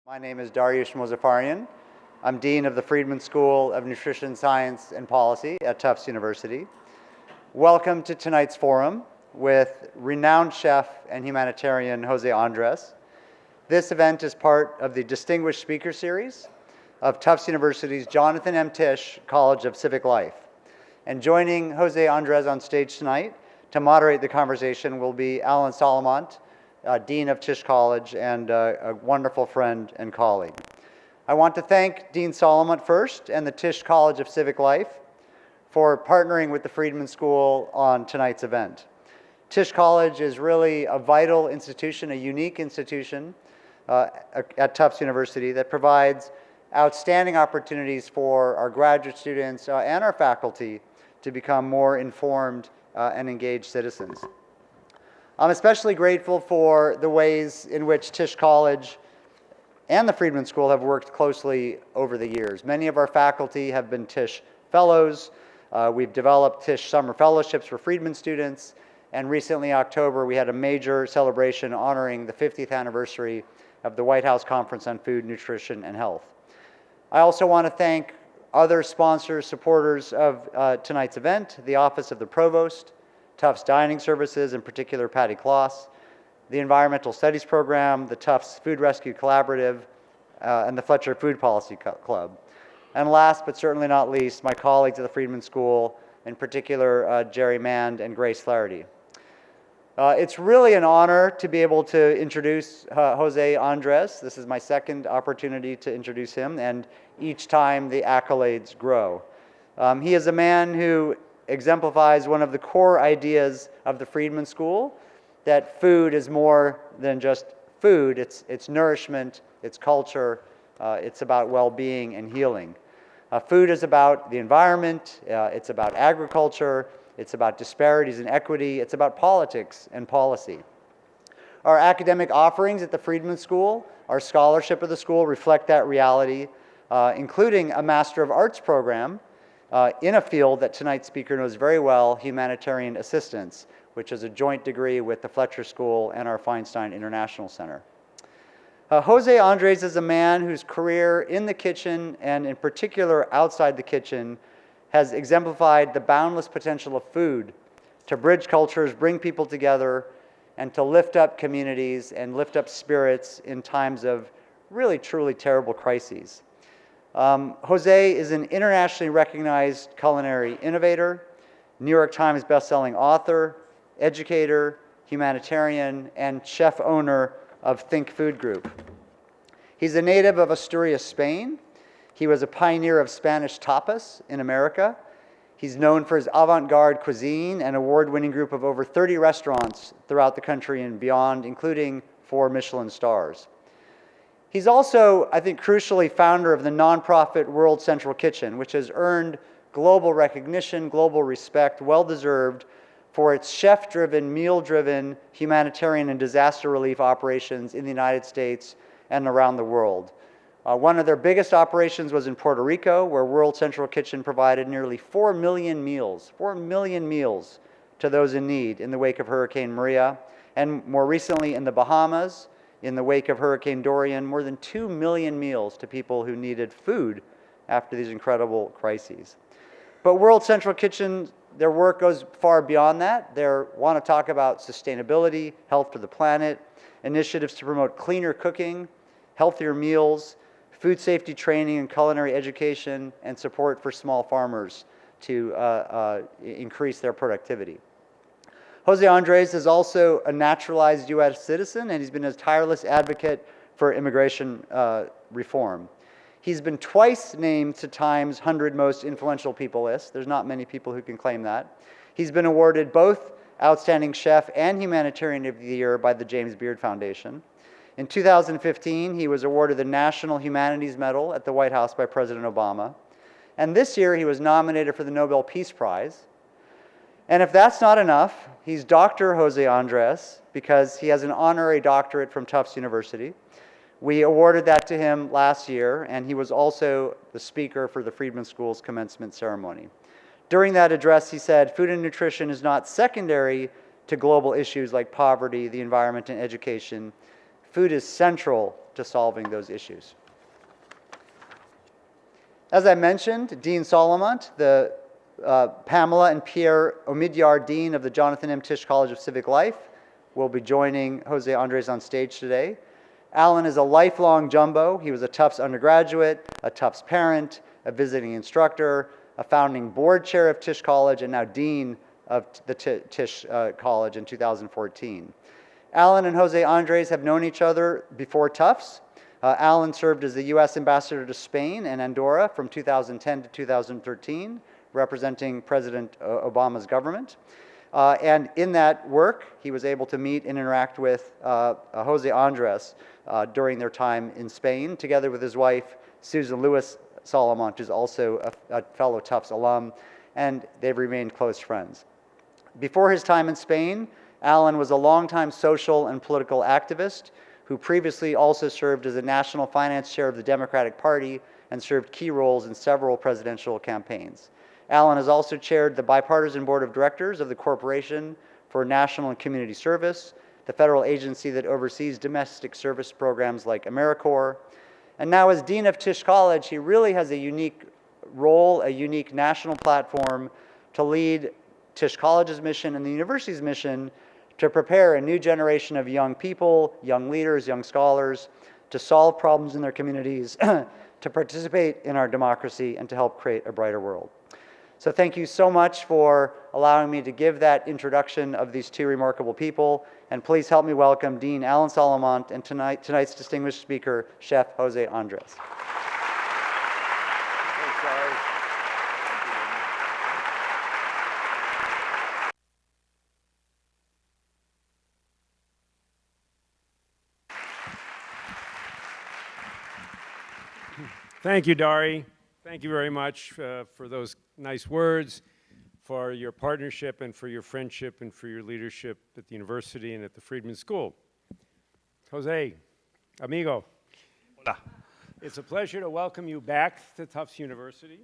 My name is Dariush Mozaffarian. I'm Dean of the Friedman School of Nutrition Science and Policy at Tufts University. Welcome to tonight's forum with renowned chef and humanitarian José Andrés. This event is part of the Distinguished Speaker Series of Tufts University's Jonathan M. Tisch College of Civic Life. And joining José Andrés on stage tonight to moderate the conversation will be Alan Solomont, Dean of Tisch College and a wonderful friend and colleague. I want to thank Dean Solomont first and the Tisch College of Civic Life for partnering with the Friedman School on tonight's event. Tisch College is really a vital institution, a unique institution at Tufts University that provides outstanding opportunities for our graduate students and our faculty to become more informed and engaged citizens. I'm especially grateful for the ways in which Tisch College and the Friedman School have worked closely over the years. Many of our faculty have been Tisch Fellows. We've developed Tisch Summer Fellowships for Friedman students, and recently in October we had a major celebration honoring the 50th anniversary of the White House Conference on Food, Nutrition, and Health. I also want to thank other sponsors, supporters of tonight's event, the Office of the Provost, Tufts Dining Services, in particular Patty Kloss, the Environmental Studies Program, the Tufts Food Rescue Collaborative, and the Fletcher Food Policy Club. And last but certainly not least, my colleagues at the Friedman School, in particular Jerry Mand and Grace Flaherty. It's really an honor to be able to introduce José Andrés. This is my second opportunity to introduce him, and each time the accolades grow. He is a man who exemplifies one of the core ideas of the Friedman School, that food is more than just food. It's nourishment, it's culture, it's about well-being and healing. Food is about the environment, it's about agriculture, it's about disparities and equity, it's about politics and policy. Our academic offerings at the Friedman School, our scholarship of the school reflect that reality, including a Master of Arts program in a field that tonight's speaker knows very well, humanitarian assistance, which is a joint degree with the Fletcher School and our Feinstein International Center. José Andrés is a man whose career in the kitchen, and in particular outside the kitchen, has exemplified the boundless potential of food to bridge cultures, bring people together, and to lift up communities and lift up spirits in times of really, truly terrible crises. José is an internationally recognized culinary innovator, New York Times bestselling author, educator, humanitarian, and chef owner of Think Food Group. He's a native of Asturias, Spain. He was a pioneer of Spanish tapas in America. He's known for his avant-garde cuisine and award-winning group of over 30 restaurants throughout the country and beyond, including 4 Michelin stars. He's also, I think, crucially founder of the nonprofit World Central Kitchen, which has earned global recognition, global respect, well-deserved for its chef-driven, meal-driven humanitarian and disaster relief operations in the United States and around the world. One of their biggest operations was in Puerto Rico, where World Central Kitchen provided nearly 4 million meals to those in need in the wake of Hurricane Maria, and more recently in the Bahamas, in the wake of Hurricane Dorian, more than 2 million meals to people who needed food after these incredible crises. But World Central Kitchen, their work goes far beyond that. They want to talk about sustainability, health for the planet, initiatives to promote cleaner cooking, healthier meals, food safety training and culinary education, and support for small farmers to increase their productivity. José Andrés is also a naturalized U.S. citizen, and he's been a tireless advocate for immigration reform. He's been twice named to Time's 100 Most Influential People list. There's not many people who can claim that. He's been awarded both Outstanding Chef and Humanitarian of the Year by the James Beard Foundation. In 2015, he was awarded the National Humanities Medal at the White House by President Obama. And this year, he was nominated for the Nobel Peace Prize. And if that's not enough, he's Dr. José Andrés because he has an honorary doctorate from Tufts University. We awarded that to him last year, and he was also the speaker for the Friedman School's commencement ceremony. During that address, he said, "Food and nutrition is not secondary to global issues like poverty, the environment, and education. food is central to solving those issues. As I mentioned, Dean Solomont, the Pamela and Pierre Omidyar Dean of the Jonathan M. Tisch College of Civic Life, will be joining José Andrés on stage today. Alan is a lifelong jumbo. He was a Tufts undergraduate, a Tufts parent, a visiting instructor, a founding board chair of Tisch College, and now dean of the Tisch College in 2014. Alan and José Andrés have known each other before Tufts. Alan served as the U.S. ambassador to Spain and Andorra from 2010 to 2013, representing President Obama's government. And in that work, he was able to meet and interact with José Andrés during their time in Spain, together with his wife, Susan Lewis Solomont, who's also a fellow Tufts alum, and they've remained close friends. Before his time in Spain, Alan was a longtime social and political activist who previously also served as a national finance chair of the Democratic Party and served key roles in several presidential campaigns. Alan has also chaired the bipartisan board of directors of the Corporation for National and Community Service, the federal agency that oversees domestic service programs like AmeriCorps. And now as Dean of Tisch College, he really has a unique role, a unique national platform to lead Tisch College's mission and the university's mission to prepare a new generation of young people, young leaders, young scholars, to solve problems in their communities, to participate in our democracy, and to help create a brighter world. So thank you so much for allowing me to give that introduction of these two remarkable people, and please help me welcome Dean Alan Solomont and tonight's distinguished speaker, Chef José Andrés. Thank you, Dari. Thank you very much for those nice words, for your partnership and for your friendship and for your leadership at the university and at the Friedman School. Jose, amigo. Hola. It's a pleasure to welcome you back to Tufts University.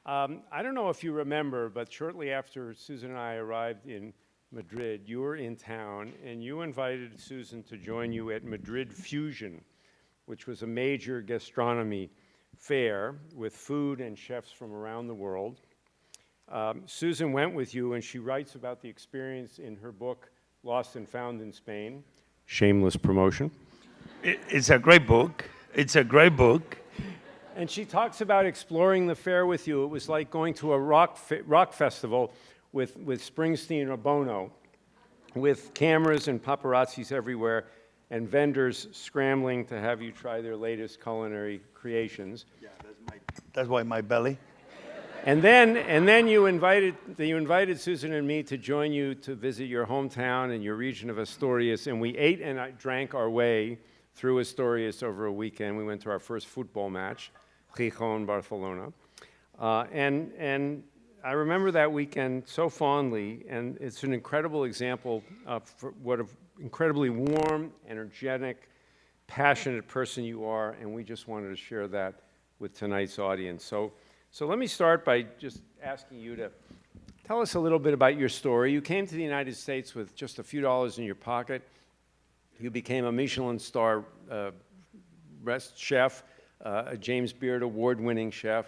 I don't know if you remember, but shortly after Susan and I arrived in Madrid, you were in town and you invited Susan to join you at Madrid Fusion, which was a major gastronomy fair with food and chefs from around the world. Susan went with you, and she writes about the experience in her book, Lost and Found in Spain. Shameless promotion. It's a great book. It's a great book. And she talks about exploring the fair with you. It was like going to a rock festival with Springsteen or Bono, with cameras and paparazzis everywhere, and vendors scrambling to have you try their latest culinary creations. Yeah, that's why my belly. And then you invited Susan and me to join you to visit your hometown and your region of Asturias, and we ate and drank our way through Asturias over a weekend. We went to our first football match, Gijón, Barcelona, and I remember that weekend so fondly, and it's an incredible example of what an incredibly warm, energetic, passionate person you are, and we just wanted to share that with tonight's audience. So let me start by just asking you to tell us a little bit about your story. You came to the United States with just a few dollars in your pocket. You became a Michelin star chef, a James Beard award-winning chef.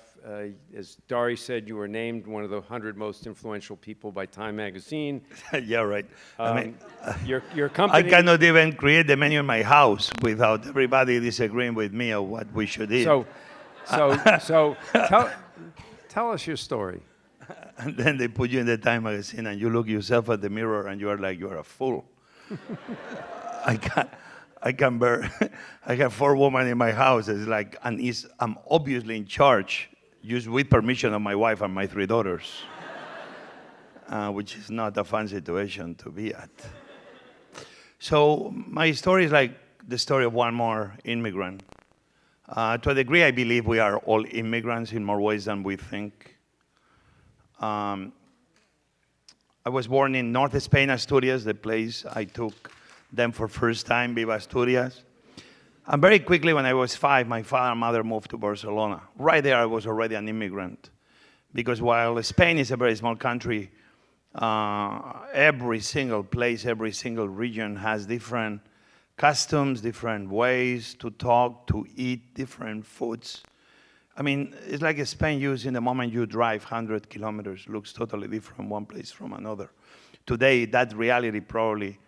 As Dari said, you were named one of the 100 most influential people by Time magazine. Yeah, right. I mean, your company... I cannot even create the menu in my house without everybody disagreeing with me on what we should eat. So tell us your story. And then they put you in the Time magazine, and you look yourself at the mirror, and you are like, you are a fool. I can bear. I have 4 women in my house. It's like, and I'm obviously in charge, just with permission of my wife and my 3 daughters, which is not a fun situation to be at. So my story is like the story of one more immigrant. To a degree, I believe we are all immigrants in more ways than we think. I was born in North Spain, Asturias, the place I took them for first time, Viva Asturias. And very quickly, when I was 5, my father and mother moved to Barcelona. Right there, I was already an immigrant. Because while Spain is a very small country, every single place, every single region has different customs, different ways to talk, to eat, different foods. I mean, it's like Spain using the moment you drive 100 kilometers, looks totally different one place from another. Today, that reality probably,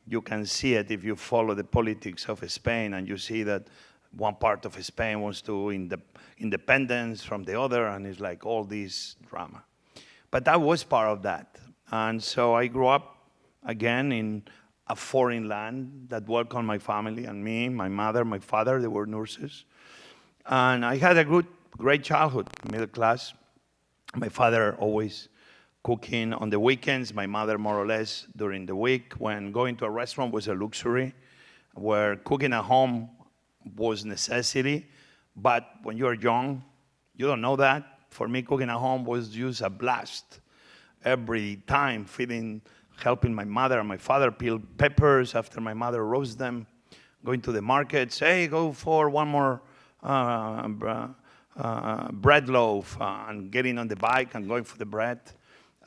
you can see it if you follow the politics of Spain, and you see that one part of Spain wants to independence from the other, and it's like all this drama. But that was part of that. And so I grew up again in a foreign land that welcomed my family and me, my mother, my father, they were nurses. And I had a great childhood, middle class. My father always cooking on the weekends, my mother more or less during the week, when going to a restaurant was a luxury, where cooking at home was necessity. But when you're young, you don't know that. For me, cooking at home was just a blast. Every time, helping my mother and my father peel peppers after my mother roast them, going to the markets, hey, go for one more bread loaf, and getting on the bike and going for the bread.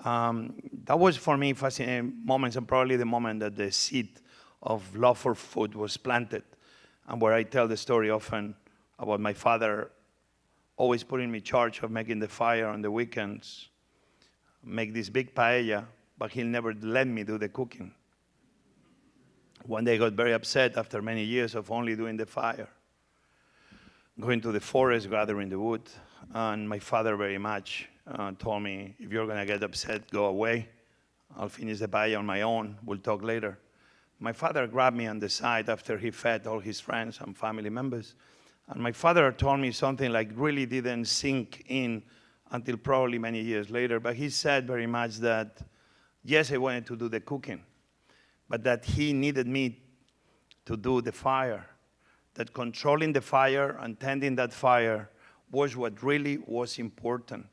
That was for me fascinating moments, and probably the moment that the seed of love for food was planted, and where I tell the story often about my father always putting me in charge of making the fire on the weekends, make this big paella, but he'll never let me do the cooking. One day I got very upset after many years of only doing the fire, going to the forest, gathering the wood, and my father very much told me, if you're going to get upset, go away. I'll finish the paella on my own. We'll talk later. My father grabbed me on the side after he fed all his friends and family members. And my father told me something like really didn't sink in until probably many years later. But he said very much that, yes, I wanted to do the cooking, but that he needed me to do the fire. That controlling the fire and tending that fire was what really was important.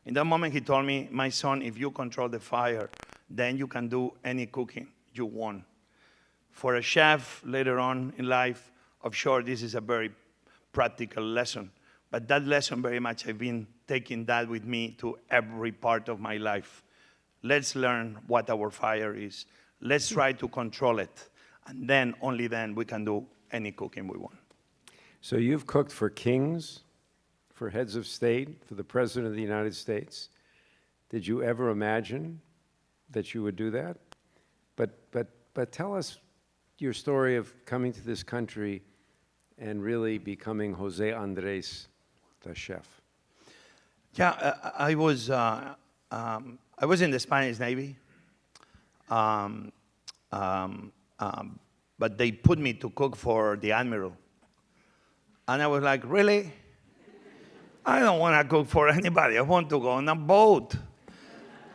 In that moment, he told me, my son, if you control the fire, then you can do any cooking you want. For a chef later on in life, of sure, this is a very practical lesson. But that lesson very much, I've been taking that with me to every part of my life. Let's learn what our fire is. Let's try to control it. And then, only then, we can do any cooking we want. So you've cooked for kings, for heads of state, for the President of the United States. Did you ever imagine that you would do that? But tell us your story of coming to this country and really becoming José Andrés, the chef. Yeah, I was in the Spanish Navy, but they put me to cook for the admiral. And I was like, really? I don't want to cook for anybody. I want to go on a boat.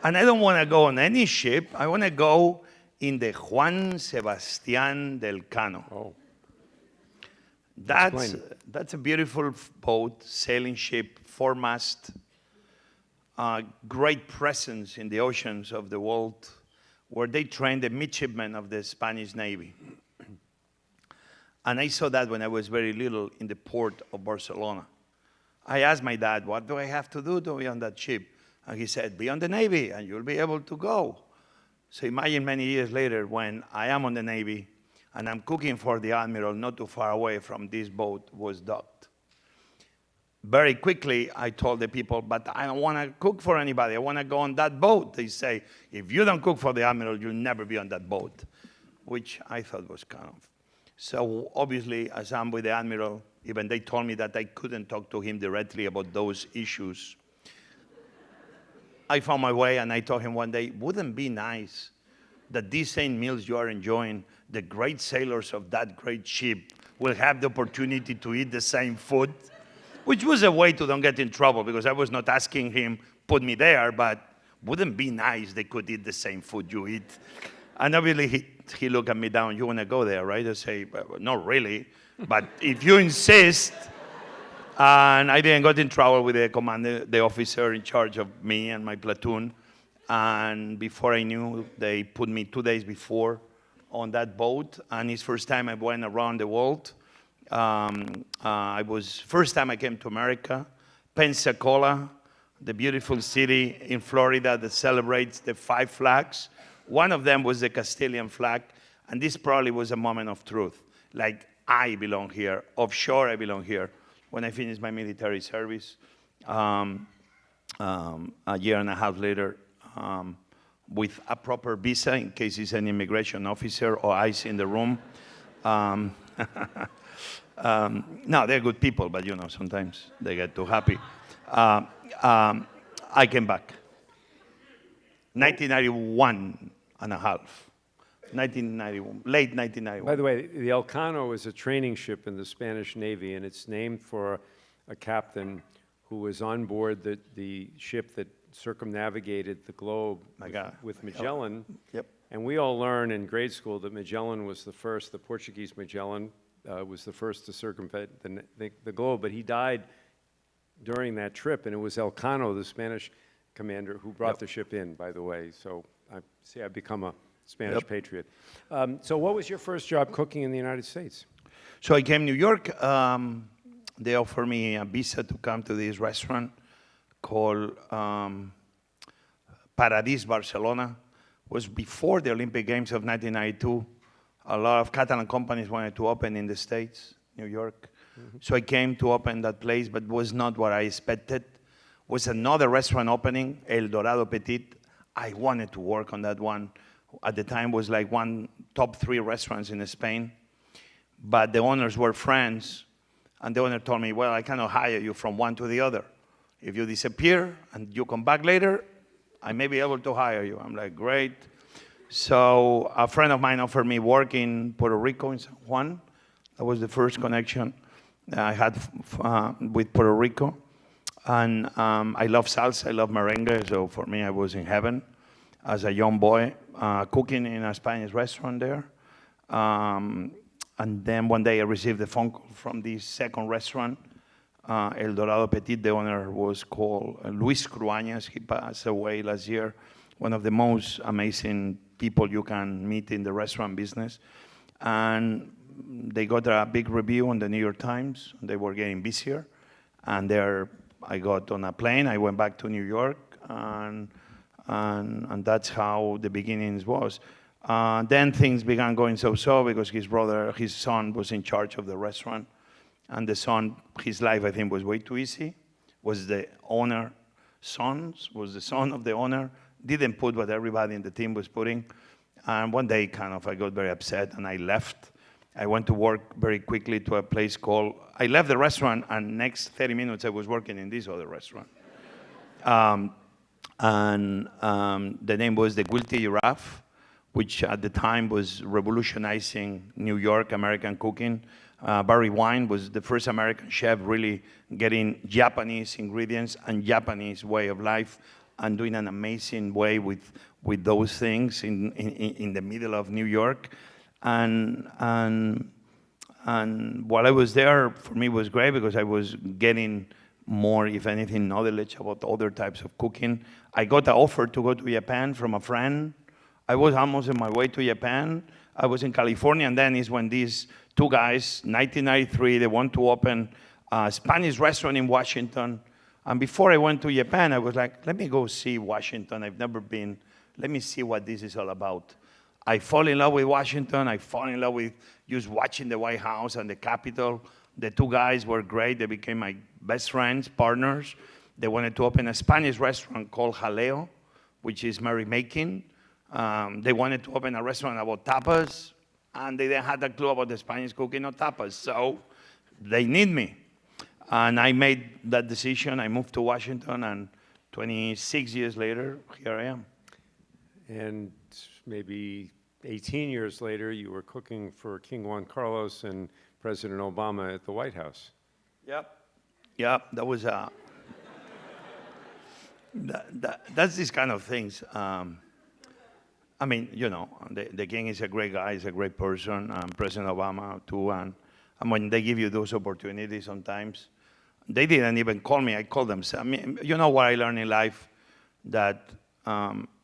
And I don't want to go on any ship. I want to go in the Juan Sebastián del Cano. Oh. That's a beautiful boat, sailing ship, four-mast, great presence in the oceans of the world, where they trained the midshipmen of the Spanish Navy. And I saw that when I was very little in the port of Barcelona. I asked my dad, what do I have to do to be on that ship? And he said, be on the Navy and you'll be able to go. So imagine many years later when I am on the Navy and I'm cooking for the admiral not too far away from this boat was docked. Very quickly, I told the people, but I don't want to cook for anybody. I want to go on that boat. They say, if you don't cook for the admiral, you'll never be on that boat, which I thought was kind of. So obviously, as I'm with the admiral, even they told me that I couldn't talk to him directly about those issues. I found my way, and I told him one day, wouldn't it be nice that these same meals you are enjoying, the great sailors of that great ship will have the opportunity to eat the same food? Which was a way to don't get in trouble, because I was not asking him, put me there, but wouldn't it be nice they could eat the same food you eat? And obviously, he looked at me down, you want to go there, right? I say, well, not really, but if you insist. And I didn't get in trouble with the commander, the officer in charge of me and my platoon. And before I knew, they put me 2 days before on that boat. And it's first time I went around the world. First time I came to America, Pensacola, the beautiful city in Florida that celebrates the 5 flags. One of them was the Castilian flag. And this probably was a moment of truth. like I belong here. Offshore, I belong here. When I finished my military service, a year and a half later, with a proper visa in case it's an immigration officer or ICE in the room. No, they're good people, but sometimes they get too happy. I came back. 1991 and a half. 1991, late 1991. By the way, the Elcano is a training ship in the Spanish Navy, and it's named for a captain who was on board the ship that circumnavigated the globe with Magellan. Yep. And we all learn in grade school that Magellan was the Portuguese Magellan was the first to circumvent the globe, but he died during that trip, and it was Elcano, the Spanish commander, who brought the ship in, by the way. So I've become a Spanish patriot. So what was your first job cooking in the United States? So I came to New York. They offered me a visa to come to this restaurant called Paradis Barcelona. It was before the Olympic Games of 1992. A lot of Catalan companies wanted to open in the States, New York. So I came to open that place, but was not what I expected. Was another restaurant opening, El Dorado Petit. I wanted to work on that one. At the time, was like one top 3 restaurants in Spain. But the owners were friends, and the owner told me, well, I cannot hire you from one to the other. If you disappear and you come back later, I may be able to hire you. I'm like, great. So a friend of mine offered me work in Puerto Rico, in San Juan. That was the first connection I had with Puerto Rico. And I love salsa, I love merengue, so for me, I was in heaven as a young boy, cooking in a Spanish restaurant there. And then one day I received a phone call from this second restaurant, El Dorado Petit. The owner was called Luis Cruañas. He passed away last year. One of the most amazing people you can meet in the restaurant business. And they got a big review on the New York Times. They were getting busier. And there I got on a plane. I went back to New York. And that's how the beginnings was. Then things began going so-so because his son was in charge of the restaurant. And the son, his life, I think, was way too easy. Was the owner was the son of the owner. Didn't put what everybody in the team was putting. And one day, I got very upset and I left. I went to work very quickly to a place I left the restaurant, and next 30 minutes I was working in this other restaurant. The name was the Guilty Giraffe, which at the time was revolutionizing New York American cooking. Barry Wine was the first American chef really getting Japanese ingredients and Japanese way of life and doing an amazing way with those things in the middle of New York. And while I was there, for me it was great because I was getting more, if anything, knowledge about other types of cooking. I got an offer to go to Japan from a friend. I was almost on my way to Japan. I was in California, and then is when these 2 guys, 1993, they want to open a Spanish restaurant in Washington. And before I went to Japan, I was like, let me go see Washington. I've never been. Let me see what this is all about. I fall in love with Washington. I fall in love with just watching the White House and the Capitol. The 2 guys were great. They became my best friends, partners. They wanted to open a Spanish restaurant called Jaleo, which is merrymaking. They wanted to open a restaurant about tapas, and they didn't have a clue about the Spanish cooking or tapas. So they need me. And I made that decision. I moved to Washington, and 26 years later, here I am. And maybe 18 years later, you were cooking for King Juan Carlos and President Obama at the White House. Yep. That was that's these kind of things. I mean, the king is a great guy, he's a great person, President Obama too, and when they give you those opportunities sometimes, they didn't even call me, I called them. I mean, you know what I learned in life? That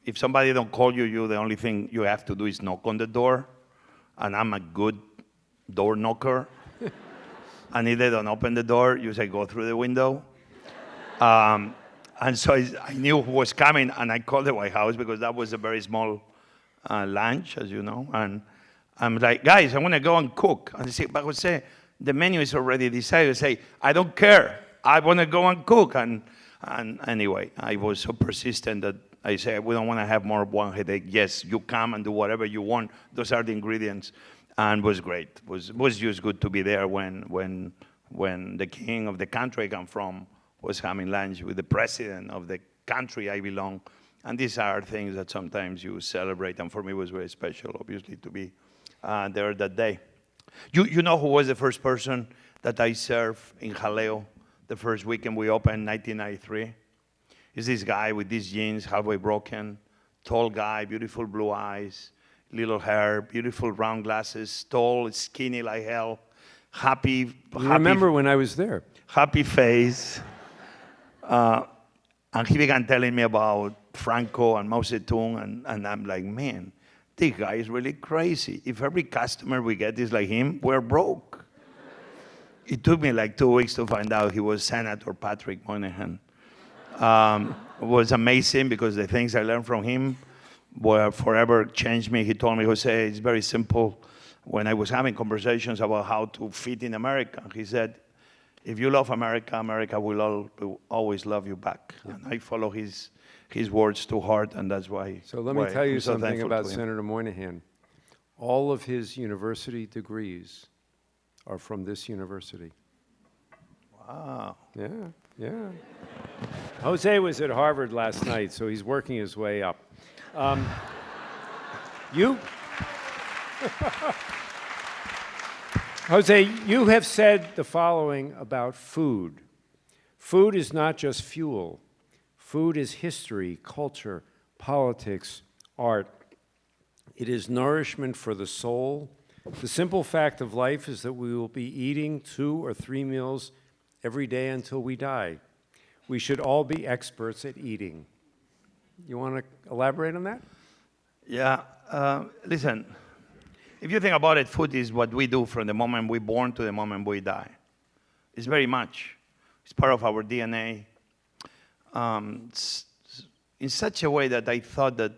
if somebody don't call you, the only thing you have to do is knock on the door, and I'm a good door knocker. And if they don't open the door, you say, go through the window. And so I knew who was coming, and I called the White House because that was a very small lounge, as you know. I'm like, guys, I want to go and cook. And they say, but Jose, the menu is already decided. I say, I don't care. I want to go and cook. And anyway, I was so persistent that I said, we don't want to have more of one headache. Yes, you come and do whatever you want. Those are the ingredients. And it was great. It was just good to be there when the king of the country I come from was having lunch with the president of the country I belong. And these are things that sometimes you celebrate. And for me, it was very special, obviously, to be there that day. You know who was the first person that I served in Jaleo the first weekend we opened in 1993? It's this guy with these jeans, halfway broken, tall guy, beautiful blue eyes, little hair, beautiful round glasses, tall, skinny like hell, happy. Remember when I was there? Happy face. And he began telling me about Franco and Mao Zedong, and I'm like, man, this guy is really crazy. If every customer we get is like him, we're broke. It took me like 2 weeks to find out he was Senator Patrick Moynihan. It was amazing because the things I learned from him were forever changed me. He told me, Jose, it's very simple. When I was having conversations about how to fit in America, he said, if you love America, America will always love you back. Yeah. And I follow his words to heart, and that's why. So let me tell you so something about Senator Moynihan. All of his university degrees are from this university. Wow. Yeah, yeah. Jose was at Harvard last night, so he's working his way up. Jose, you have said the following about food. Food is not just fuel. Food is history, culture, politics, art. It is nourishment for the soul. The simple fact of life is that we will be eating 2 or 3 meals every day until we die. We should all be experts at eating. You want to elaborate on that? Yeah, listen, if you think about it, food is what we do from the moment we're born to the moment we die. It's very much. It's part of our DNA. In such a way that I thought that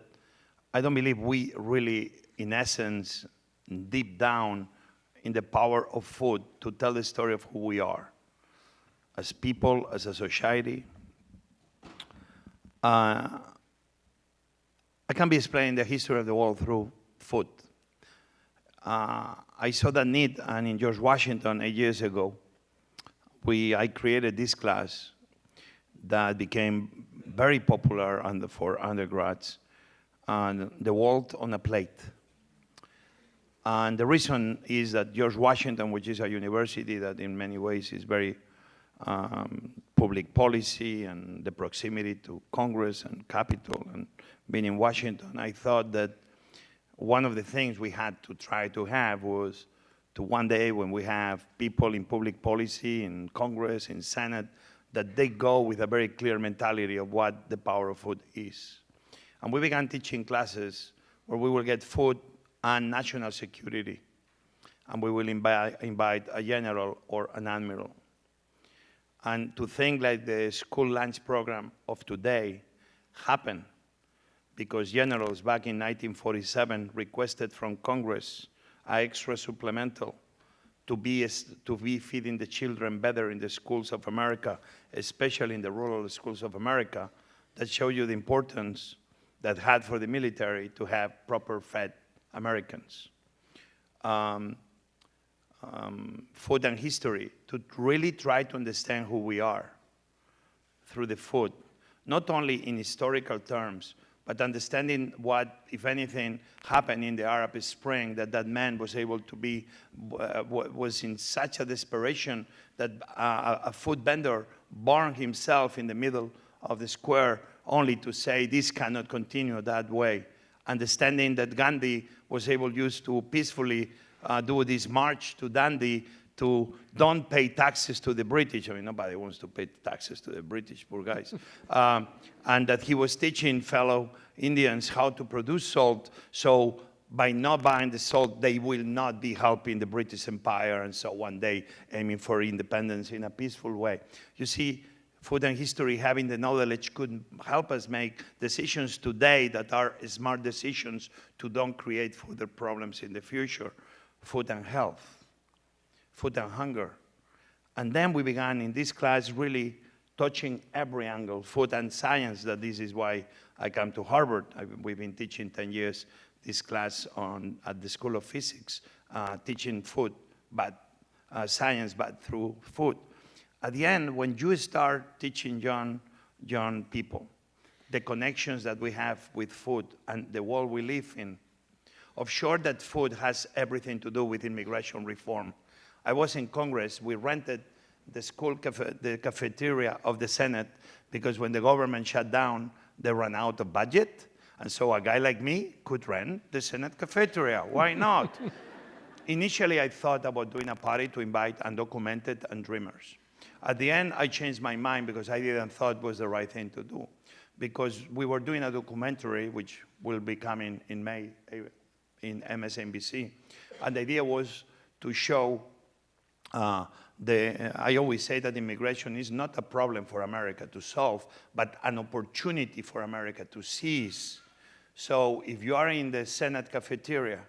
I don't believe we really, in essence, deep down, in the power of food to tell the story of who we are as people, as a society. I can be explaining the history of the world through food. I saw that need, and in George Washington 8 years ago, I created this class that became very popular for undergrads, and the world on a plate. And the reason is that George Washington, which is a university that in many ways is very public policy and the proximity to Congress and Capitol and being in Washington, I thought that one of the things we had to try to have was to one day when we have people in public policy, in Congress, in Senate, that they go with a very clear mentality of what the power of food is. And we began teaching classes where we will get food and national security. And we will invite a general or an admiral. And to think like the school lunch program of today happened because generals back in 1947 requested from Congress an extra supplemental to be feeding the children better in the schools of America, especially in the rural schools of America, that show you the importance that had for the military to have proper fed Americans. Food and history, to really try to understand who we are through the food, not only in historical terms, but understanding what, if anything, happened in the Arab Spring, that man was able to be, was in such a desperation that a food vendor burned himself in the middle of the square only to say, this cannot continue that way. Understanding that Gandhi was able just to peacefully do this march to Dundee to don't pay taxes to the British. I mean, nobody wants to pay taxes to the British, poor guys. And that he was teaching fellow Indians how to produce salt, so by not buying the salt, they will not be helping the British Empire, and so one day aiming for independence in a peaceful way. You see, food and history, having the knowledge could help us make decisions today that are smart decisions to don't create further problems in the future. Food and health, food and hunger. And then we began in this class really touching every angle, food and science, that this is why I come to Harvard. We've been teaching 10 years this class at the School of Physics, teaching food, but science, but through food. At the end, when you start teaching young people the connections that we have with food and the world we live in, of sure that food has everything to do with immigration reform. I was in Congress. We rented the school the cafeteria of the Senate because when the government shut down, they ran out of budget. And so a guy like me could rent the Senate cafeteria. Why not? Initially, I thought about doing a party to invite undocumented and dreamers. At the end, I changed my mind because I didn't thought it was the right thing to do. Because we were doing a documentary, which will be coming in May in MSNBC. And the idea was to show I always say that immigration is not a problem for America to solve, but an opportunity for America to seize. So if you are in the Senate cafeteria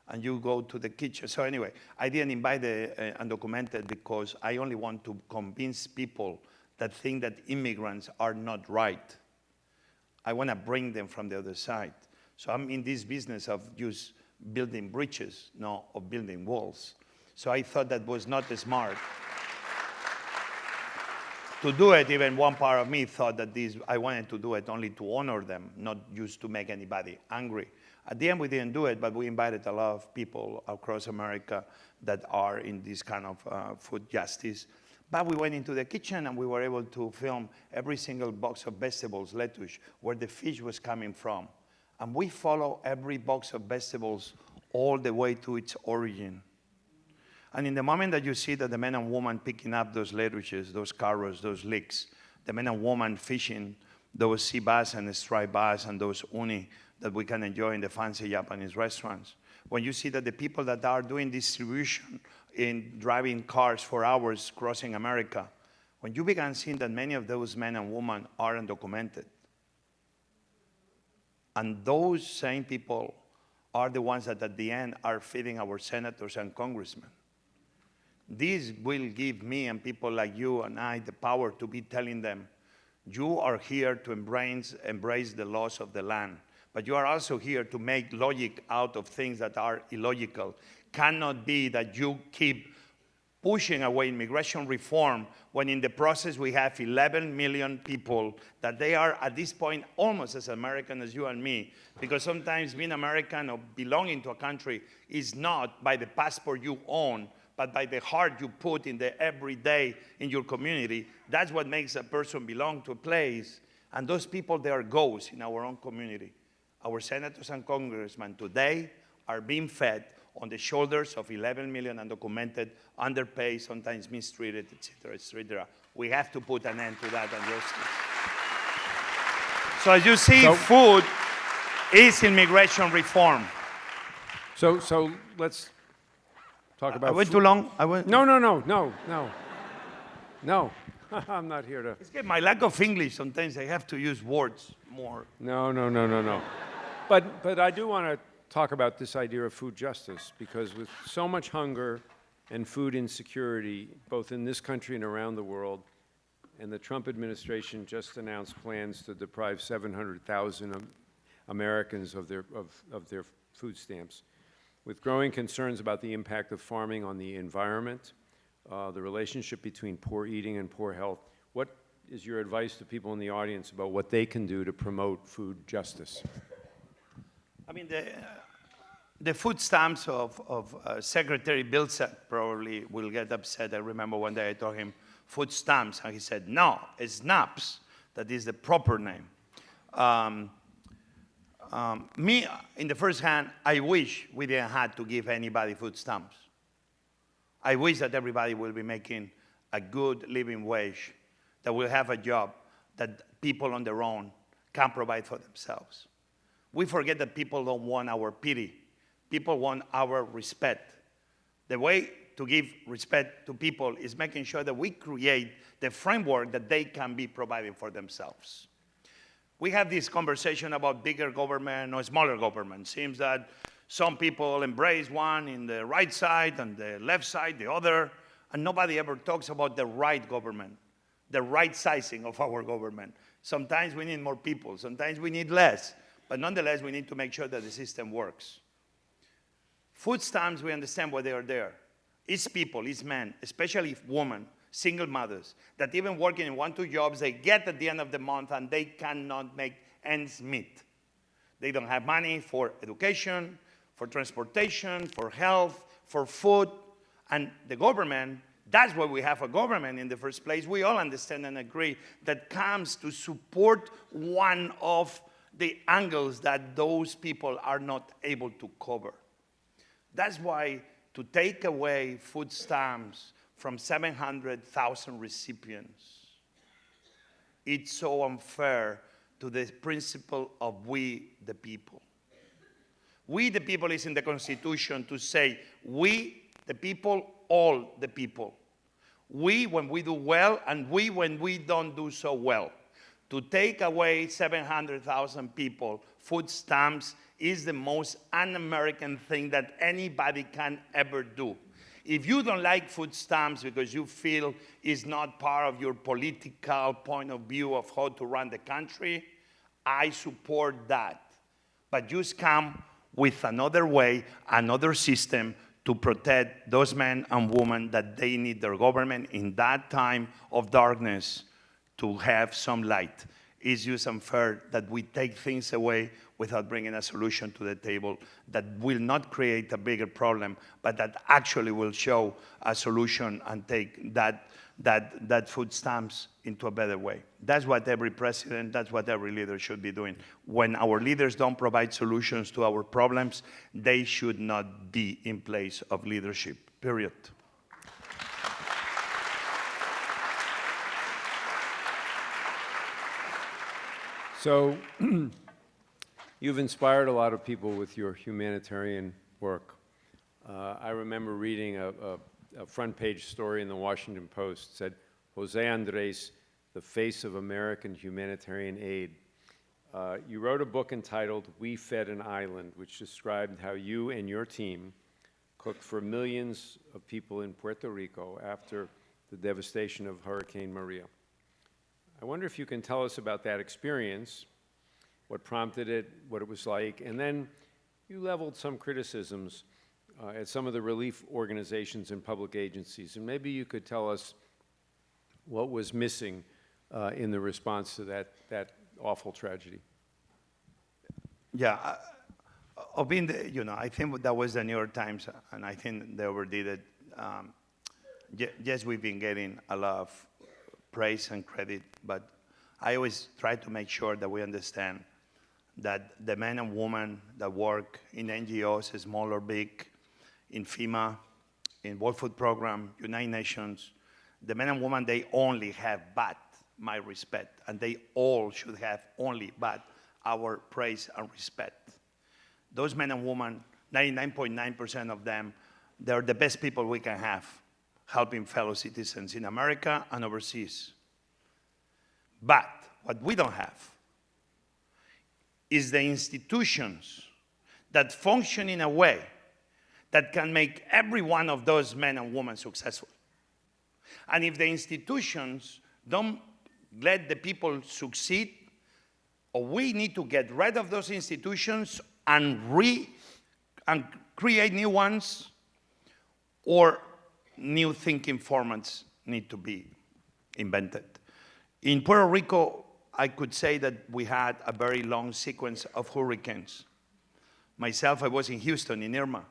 and you go to the kitchen. So anyway, I didn't invite the undocumented because I only want to convince people that think that immigrants are not right. I want to bring them from the other side. So I'm in this business of just building bridges, not of building walls. So I thought that was not smart to do it. Even one part of me thought that I wanted to do it only to honor them, not just to make anybody angry. At the end, we didn't do it, but we invited a lot of people across America that are in this kind of food justice. But we went into the kitchen and we were able to film every single box of vegetables, lettuce, where the fish was coming from. And we follow every box of vegetables all the way to its origin. And in the moment that you see that the men and women picking up those lettuces, those carrots, those leeks, the men and women fishing those sea bass and striped bass and those uni that we can enjoy in the fancy Japanese restaurants. When you see that the people that are doing distribution in driving cars for hours crossing America, when you began seeing that many of those men and women are undocumented, and those same people are the ones that at the end are feeding our senators and congressmen. This will give me and people like you and I the power to be telling them, you are here to embrace the laws of the land, but you are also here to make logic out of things that are illogical. Cannot be that you keep pushing away immigration reform when in the process we have 11 million people that they are at this point almost as American as you and me, because sometimes being American or belonging to a country is not by the passport you own, but by the heart you put in the everyday in your community. That's what makes a person belong to a place. And those people, they are ghosts in our own community. Our senators and congressmen today are being fed on the shoulders of 11 million undocumented, underpaid, sometimes mistreated, et cetera, et cetera. We have to put an end to that and justice. So as you see, food is immigration reform. So let's talk about I went too long? No. I'm not here to. It's good. My lack of English, sometimes I have to use words more. No. But I do want to talk about this idea of food justice, because with so much hunger and food insecurity, both in this country and around the world, and the Trump administration just announced plans to deprive 700,000 Americans of their food stamps, with growing concerns about the impact of farming on the environment, the relationship between poor eating and poor health. What is your advice to people in the audience about what they can do to promote food justice? I mean, the food stamps of Secretary Bilczak probably will get upset. I remember one day I told him food stamps, and he said, no, it's SNAPs. That is the proper name. Me, in the first hand, I wish we didn't have to give anybody food stamps. I wish that everybody will be making a good living wage, that will have a job, that people on their own can provide for themselves. We forget that people don't want our pity. People want our respect. The way to give respect to people is making sure that we create the framework that they can be providing for themselves. We have this conversation about bigger government or smaller government. Seems that some people embrace one in the right side and the left side, the other, and nobody ever talks about the right government, the right sizing of our government. Sometimes we need more people, sometimes we need less, but nonetheless, we need to make sure that the system works. Food stamps, we understand why they are there. It's people, it's men, especially women, single mothers, that even working in 1-2 jobs, they get at the end of the month and they cannot make ends meet. They don't have money for education, for transportation, for health, for food, and the government, that's why we have a government in the first place. We all understand and agree that comes to support one of the angles that those people are not able to cover. That's why to take away food stamps from 700,000 recipients, it's so unfair to the principle of we the people. We the people is in the Constitution to say we the people, all the people. We when we do well, and we when we don't do so well. To take away 700,000 people food stamps is the most un-American thing that anybody can ever do. If you don't like food stamps because you feel it's not part of your political point of view of how to run the country, I support that. But just come with another way, another system to protect those men and women that they need their government in that time of darkness to have some light. It's just unfair that we take things away without bringing a solution to the table that will not create a bigger problem, but that actually will show a solution and take that food stamps into a better way. That's what every president, that's what every leader should be doing. When our leaders don't provide solutions to our problems, they should not be in place of leadership, period. So you've inspired a lot of people with your humanitarian work. I remember reading a front page story in the Washington Post. It said, José Andrés, the face of American humanitarian aid. You wrote a book entitled We Fed an Island, which described how you and your team cooked for millions of people in Puerto Rico after the devastation of Hurricane Maria. I wonder if you can tell us about that experience, what prompted it, what it was like, and then you leveled some criticisms at some of the relief organizations and public agencies, and maybe you could tell us what was missing in the response to that awful tragedy. Yeah, I think that was the New York Times, and I think they overdid it. Yes, we've been getting a lot of praise and credit, but I always try to make sure that we understand that the men and women that work in NGOs, small or big, in FEMA, in World Food Program, United Nations, the men and women, they only have but my respect, and they all should have only but our praise and respect. Those men and women, 99.9% of them, they're the best people we can have, helping fellow citizens in America and overseas. But what we don't have is the institutions that function in a way that can make every one of those men and women successful. And if the institutions don't let the people succeed, or we need to get rid of those institutions and create new ones, or new thinking formats need to be invented. In Puerto Rico, I could say that we had a very long sequence of hurricanes. Myself, I was in Houston in Irma.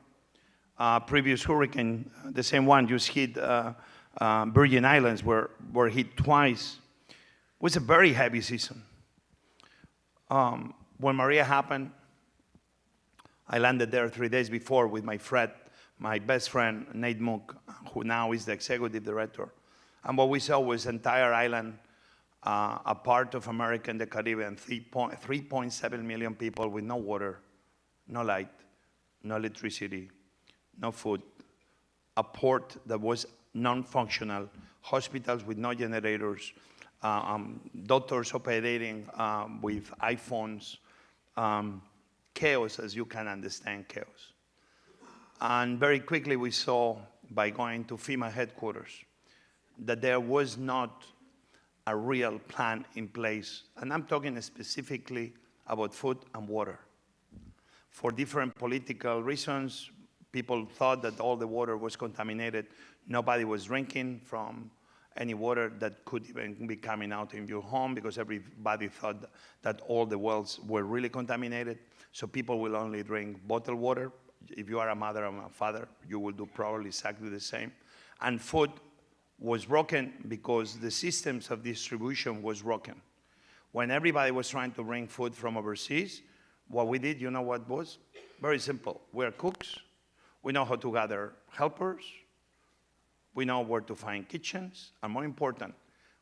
Previous hurricane, the same one, just hit Virgin Islands, were hit twice. It was a very heavy season. When Maria happened, I landed there 3 days before with my best friend, Nate Mook, who now is the executive director. And what we saw was entire island, a part of America and the Caribbean, 3.7 million people with no water, no light, no electricity, no food, a port that was non-functional, hospitals with no generators, doctors operating with iPhones, chaos, as you can understand, chaos. And very quickly we saw, by going to FEMA headquarters, that there was not a real plan in place. And I'm talking specifically about food and water. For different political reasons, people thought that all the water was contaminated. Nobody was drinking from any water that could even be coming out in your home, because everybody thought that all the wells were really contaminated. So people will only drink bottled water. If you are a mother or a father, you will do probably exactly the same. And food was broken because the systems of distribution was broken. When everybody was trying to bring food from overseas, what we did, you know what was? Very simple. We're cooks. We know how to gather helpers. We know where to find kitchens. And more important,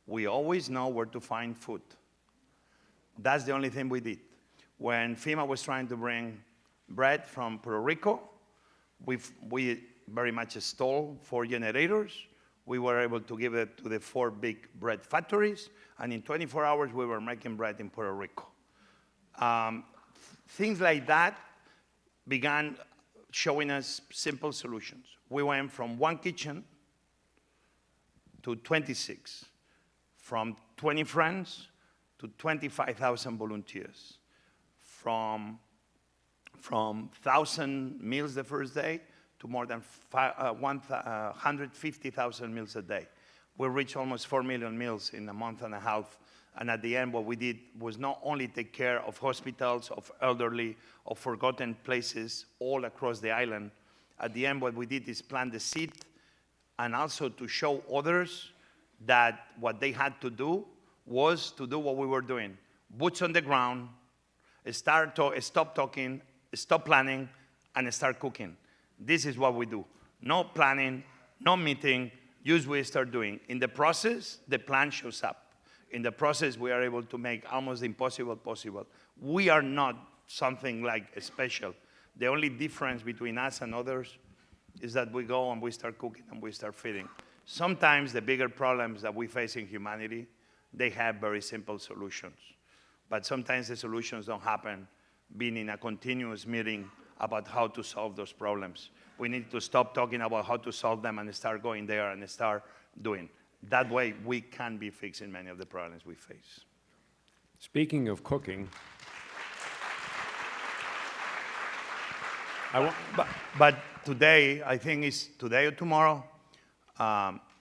we always know where to find food. That's the only thing we did. When FEMA was trying to bring bread from Puerto Rico, we very much stole 4 generators. We were able to give it to the 4 big bread factories, and in 24 hours we were making bread in Puerto Rico. Things like that began showing us simple solutions. We went from 1 kitchen to 26, from 20 friends to 25,000 volunteers, from 1,000 meals the first day to more than 150,000 meals a day. We reached almost 4 million meals in a month and a half. And at the end, what we did was not only take care of hospitals, of elderly, of forgotten places all across the island. At the end, what we did is plant the seed, and also to show others that what they had to do was to do what we were doing. Boots on the ground, stop talking, stop planning, and start cooking. This is what we do. No planning, no meeting, just we start doing. In the process, the plan shows up. In the process, we are able to make almost the impossible possible. We are not something like special. The only difference between us and others is that we go and we start cooking and we start feeding. Sometimes the bigger problems that we face in humanity, they have very simple solutions. But sometimes the solutions don't happen being in a continuous meeting about how to solve those problems. We need to stop talking about how to solve them and start going there and start doing. That way, we can be fixing many of the problems we face. Speaking of cooking, but today, I think it's today or tomorrow,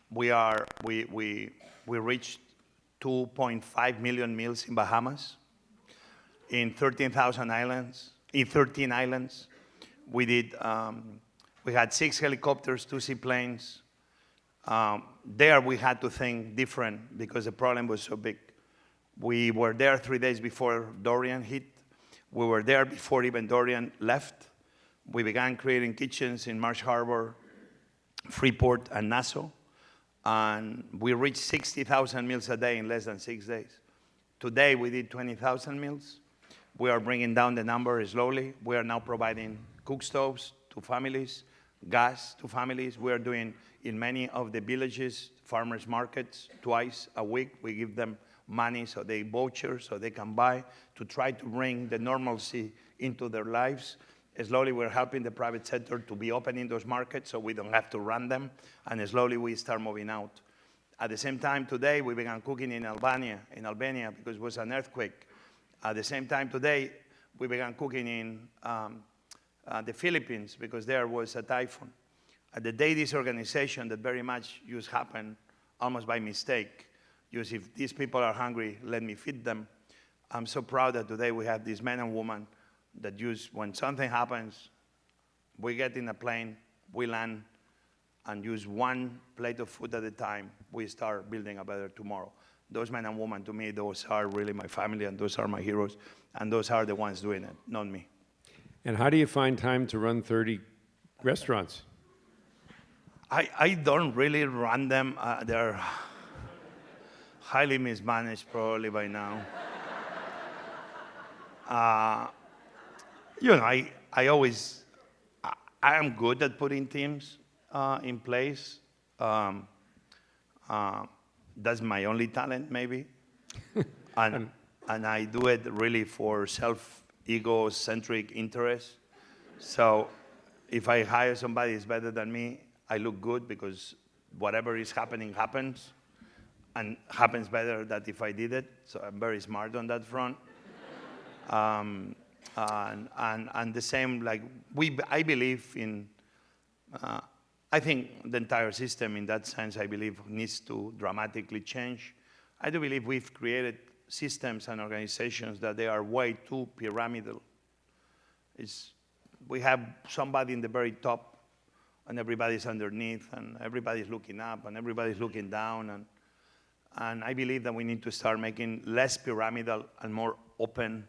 we reached 2.5 million meals in Bahamas, in 13,000 islands, in 13 islands. We did. We had 6 helicopters, 2 seaplanes. There we had to think different because the problem was so big. We were there 3 days before Dorian hit. We were there before even Dorian left. We began creating kitchens in Marsh Harbor, Freeport, and Nassau. And we reached 60,000 meals a day in less than 6 days. Today we did 20,000 meals. We are bringing down the number slowly. We are now providing cook stoves to families, gas to families. We are doing, in many of the villages, farmers markets twice a week. We give them money, so they vouchers, so they can buy, to try to bring the normalcy into their lives. Slowly, we're helping the private sector to be opening those markets so we don't have to run them, and slowly we start moving out. At the same time, today, we began cooking in Albania because it was an earthquake. At the same time today, we began cooking in the Philippines because there was a typhoon. At the day this organization that very much just happened almost by mistake, just if these people are hungry, let me feed them. I'm so proud that today we have these men and women that use, when something happens, we get in a plane, we land, and use 1 plate of food at a time, we start building a better tomorrow. Those men and women, to me, those are really my family, and those are my heroes, and those are the ones doing it, not me. and how do you find time to run 30 restaurants? I don't really run them. They're highly mismanaged probably by now. I am good at putting teams. in place. That's my only talent, maybe. and I do it really for egocentric interest. So if I hire somebody who's better than me, I look good because whatever is happening happens, and happens better than if I did it. So I'm very smart on that front. And the same, like I believe in. I think the entire system, in that sense, I believe needs to dramatically change. I do believe we've created systems and organizations that they are way too pyramidal. We have somebody in the very top, and everybody's underneath, and everybody's looking up, and everybody's looking down. And I believe that we need to start making less pyramidal and more open,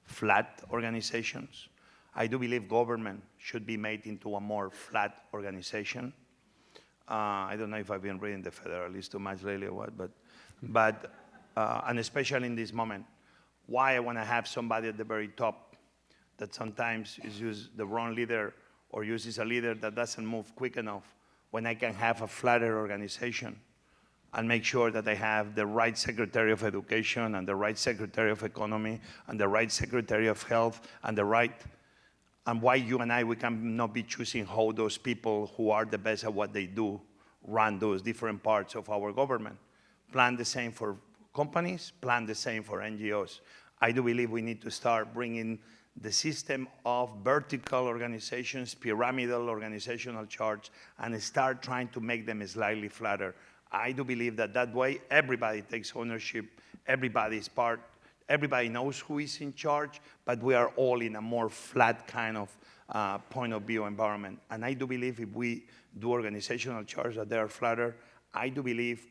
flat organizations. I do believe government should be made into a more flat organization. I don't know if I've been reading the Federalist too much lately or what, but and especially in this moment, why I want to have somebody at the very top that sometimes is used the wrong leader or uses a leader that doesn't move quick enough, when I can have a flatter organization and make sure that I have the right Secretary of Education and the right Secretary of Economy and the right Secretary of Health and the right. And why you and I, we cannot be choosing how those people who are the best at what they do run those different parts of our government. Plan the same for companies, plan the same for NGOs. I do believe we need to start bringing the system of vertical organizations, pyramidal organizational charts, and start trying to make them slightly flatter. I do believe that way everybody takes ownership, everybody's part, everybody knows who is in charge, but we are all in a more flat kind of point of view environment. And I do believe if we do organizational charts that they are flatter, I do believe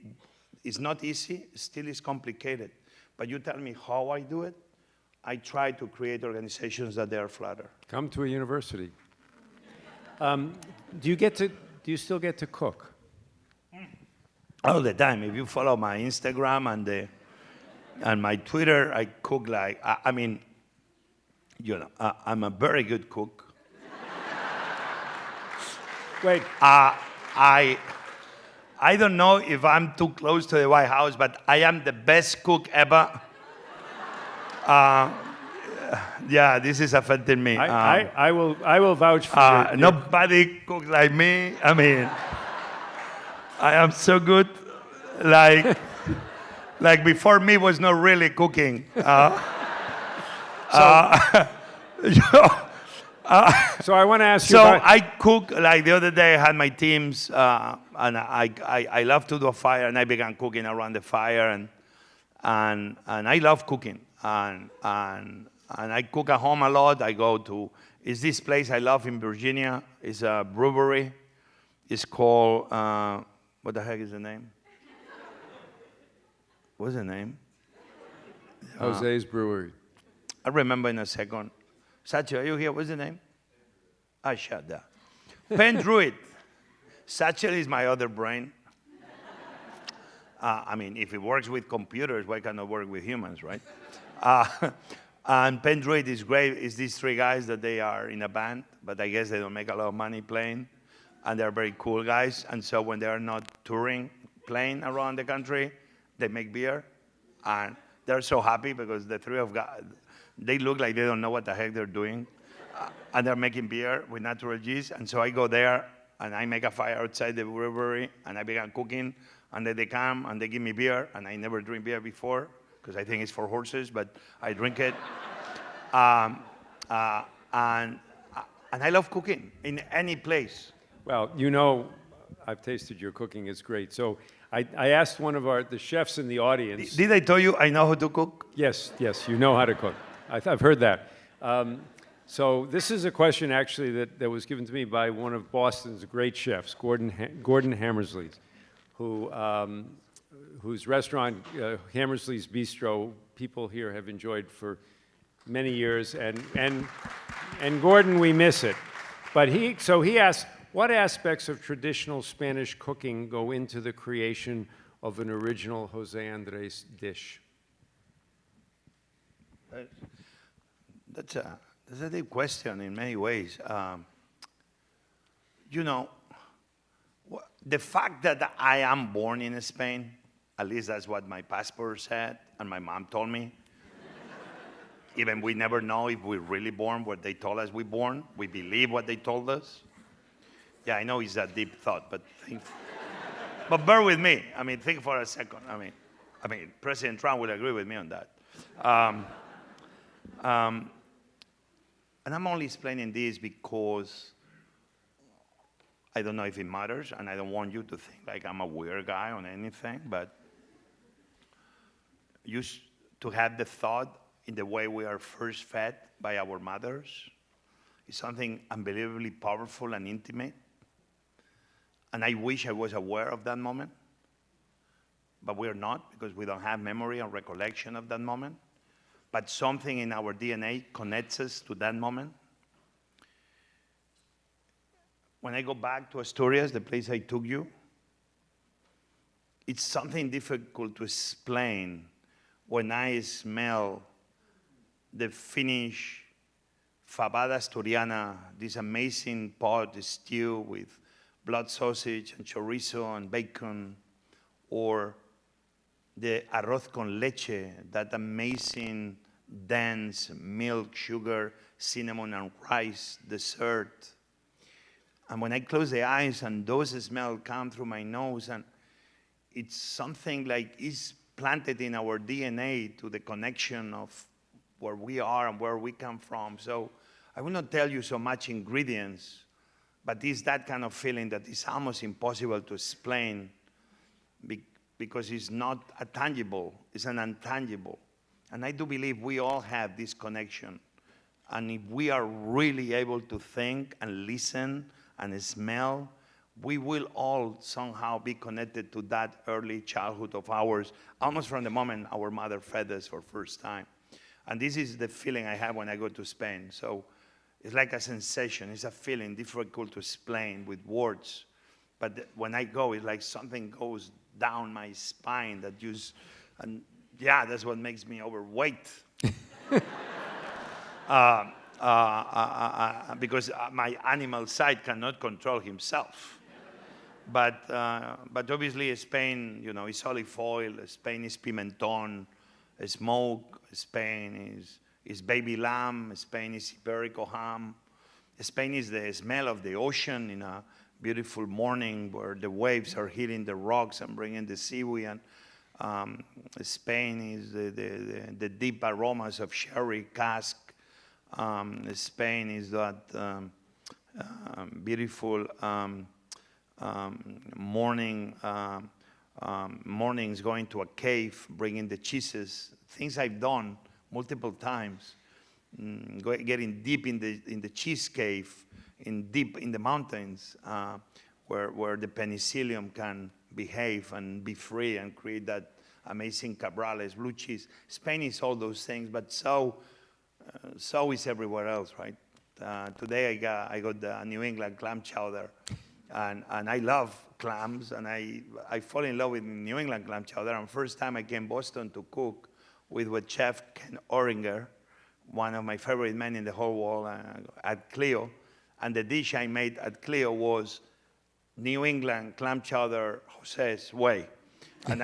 it's not easy, still is complicated. But you tell me how I do it, I try to create organizations that they are flatter. Come to a university. Do you still get to cook? All the time. If you follow my Instagram and my Twitter, I cook like, I mean, you know, I'm a very good cook. Wait. I don't know if I'm too close to the White House, but I am the best cook ever. Yeah, this is affecting me. I will vouch for you. Nobody cooks like me. I mean, I am so good. Like before me was not really cooking. So I want to ask you So about... I cook, like the other day I had my teams, and I love to do a fire, and I began cooking around the fire, and I love cooking. And I cook at home a lot. I go to, is this place I love in Virginia. It's a brewery. It's called, what the heck is the name? What's the name? José's Brewery. I remember in a second. Sachi, are you here? What's the name? I shut that. Penn Druid. Satchel is my other brain. I mean, if it works with computers, why can't it work with humans, right? And Penn Druid is great. It's these three guys that they are in a band, but I guess they don't make a lot of money playing. And they're very cool guys. And so when they are not touring, playing around the country, they make beer. And they're so happy because the three of guys, they look like they don't know what the heck they're doing. And they're making beer with natural yeast. And so I go there and I make a fire outside the brewery and I began cooking. And then they come and they give me beer. And I never drink beer before because I think it's for horses, but I drink it. And I love cooking in any place. Well, you know, I've tasted your cooking. It's great. So I asked one of the chefs in the audience. Did I tell you I know how to cook? Yes, you know how to cook. I've heard that. So this is a question actually that was given to me by one of Boston's great chefs, Gordon Hammersley's, whose restaurant, Hammersley's Bistro, people here have enjoyed for many years. And Gordon, we miss it. But he asked, what aspects of traditional Spanish cooking go into the creation of an original José Andrés dish? That's a deep question in many ways. You know, the fact that I am born in Spain, at least that's what my passport said, and my mom told me. Even we never know if we're really born where they told us we're born. We believe what they told us. Yeah, I know it's a deep thought, but but bear with me. I mean, think for a second. I mean, President Trump will agree with me on that. And I'm only explaining this because I don't know if it matters, and I don't want you to think like I'm a weird guy on anything, but used to have the thought in the way we are first fed by our mothers is something unbelievably powerful and intimate. And I wish I was aware of that moment, but we're not because we don't have memory or recollection of that moment. But something in our DNA connects us to that moment. When I go back to Asturias, the place I took you, it's something difficult to explain when I smell the Finnish fabada asturiana, this amazing pot stew with blood sausage and chorizo and bacon, or the arroz con leche, that amazing dense milk, sugar, cinnamon, and rice dessert. And when I close the eyes and those smells come through my nose, and it's something like it's planted in our DNA to the connection of where we are and where we come from. So I will not tell you so much ingredients, but it's that kind of feeling that is almost impossible to explain because it's not a tangible, it's an intangible. And I do believe we all have this connection. And if we are really able to think and listen and smell, we will all somehow be connected to that early childhood of ours, almost from the moment our mother fed us for the first time. And this is the feeling I have when I go to Spain. So it's like a sensation, it's a feeling difficult to explain with words. But when I go, it's like something goes down my spine that just, and yeah, that's what makes me overweight. Because my animal side cannot control himself. But obviously Spain, you know, is olive oil, Spain is pimenton, smoke, Spain is baby lamb, Spain is Iberico ham. Spain is the smell of the ocean in a beautiful morning where the waves are hitting the rocks and bringing the seaweed. And Spain is the deep aromas of sherry cask. Spain is that beautiful mornings going to a cave, bringing the cheeses, things I've done multiple times, getting deep in the cheese cave, deep in the mountains, where the penicillium can behave and be free and create that amazing cabrales, blue cheese. Spain is all those things, but so is everywhere else, right? Today I got the New England clam chowder, and I love clams, and I fall in love with New England clam chowder. And first time I came to Boston to cook with Chef Ken Oringer, one of my favorite men in the whole world, at Clio. And the dish I made at Clio was New England clam chowder José's way. And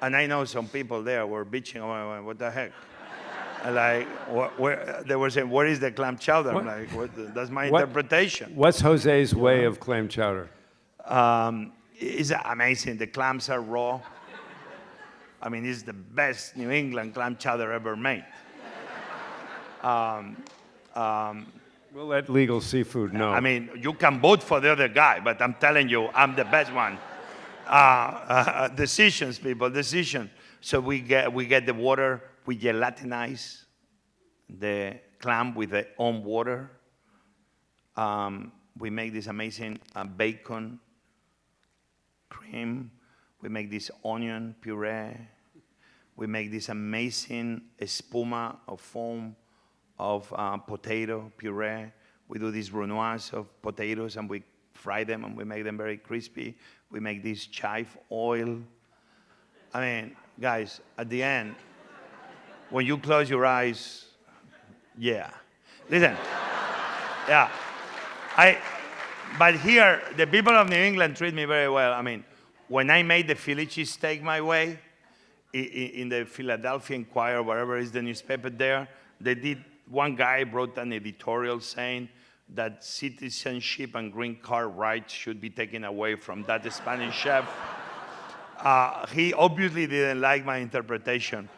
I know some people there were bitching, oh, what the heck? Like, they were saying, where is the clam chowder? I'm like, that's my interpretation. What's Jose's way of clam chowder? It's amazing. The clams are raw. I mean, it's the best New England clam chowder ever made. We'll let Legal Seafood know. I mean, you can vote for the other guy, but I'm telling you, I'm the best one. Decisions, people, decision. So we get the water, we gelatinize the clam with their own water. We make this amazing bacon cream. We make this onion puree. We make this amazing espuma of foam of potato puree. We do these brunoise of potatoes and we fry them and we make them very crispy. We make this chive oil. I mean, guys, at the end, when you close your eyes, yeah. Listen, yeah. But here, the people of New England treat me very well. I mean, when I made the Philly cheesesteak my way, in the Philadelphia Inquirer, wherever is the newspaper there, one guy wrote an editorial saying that citizenship and green card rights should be taken away from that Spanish chef. He obviously didn't like my interpretation.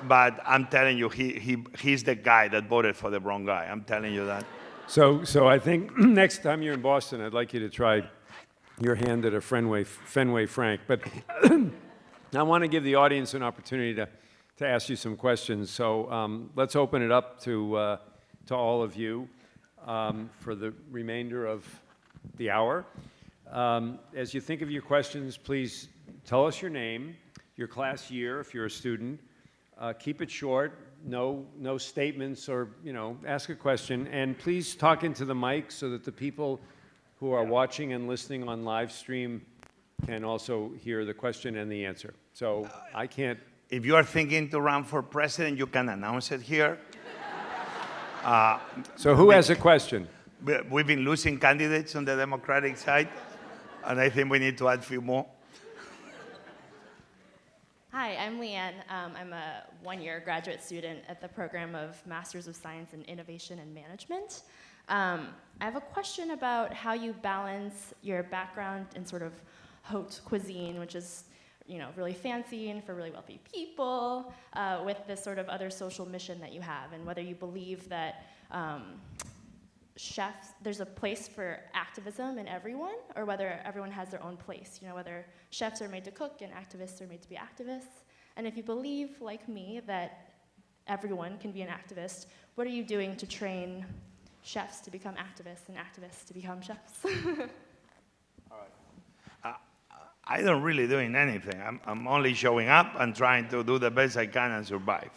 But I'm telling you, he's the guy that voted for the wrong guy. I'm telling you that. So I think next time you're in Boston, I'd like you to try your hand at a Fenway Frank. But I want to give the audience an opportunity to ask you some questions. So let's open it up to all of you for the remainder of the hour. As you think of your questions, please tell us your name, your class year if you're a student. Keep it short, no statements, or ask a question, and please talk into the mic so that the people who are watching and listening on live stream can also hear the question and the answer. So I can't. If you are thinking to run for president, you can announce it here. So who has a question? We've been losing candidates on the Democratic side, and I think we need to add a few more. Hi, I'm Leanne. I'm a one-year graduate student at the program of Masters of Science in Innovation and Management. I have a question about how you balance your background in sort of haute cuisine, which is really fancy and for really wealthy people, with this sort of other social mission that you have, and whether you believe that chefs, there's a place for activism in everyone, or whether everyone has their own place, whether chefs are made to cook and activists are made to be activists. And if you believe, like me, that everyone can be an activist, what are you doing to train chefs to become activists and activists to become chefs? I don't really doing anything. I'm only showing up and trying to do the best I can and survive.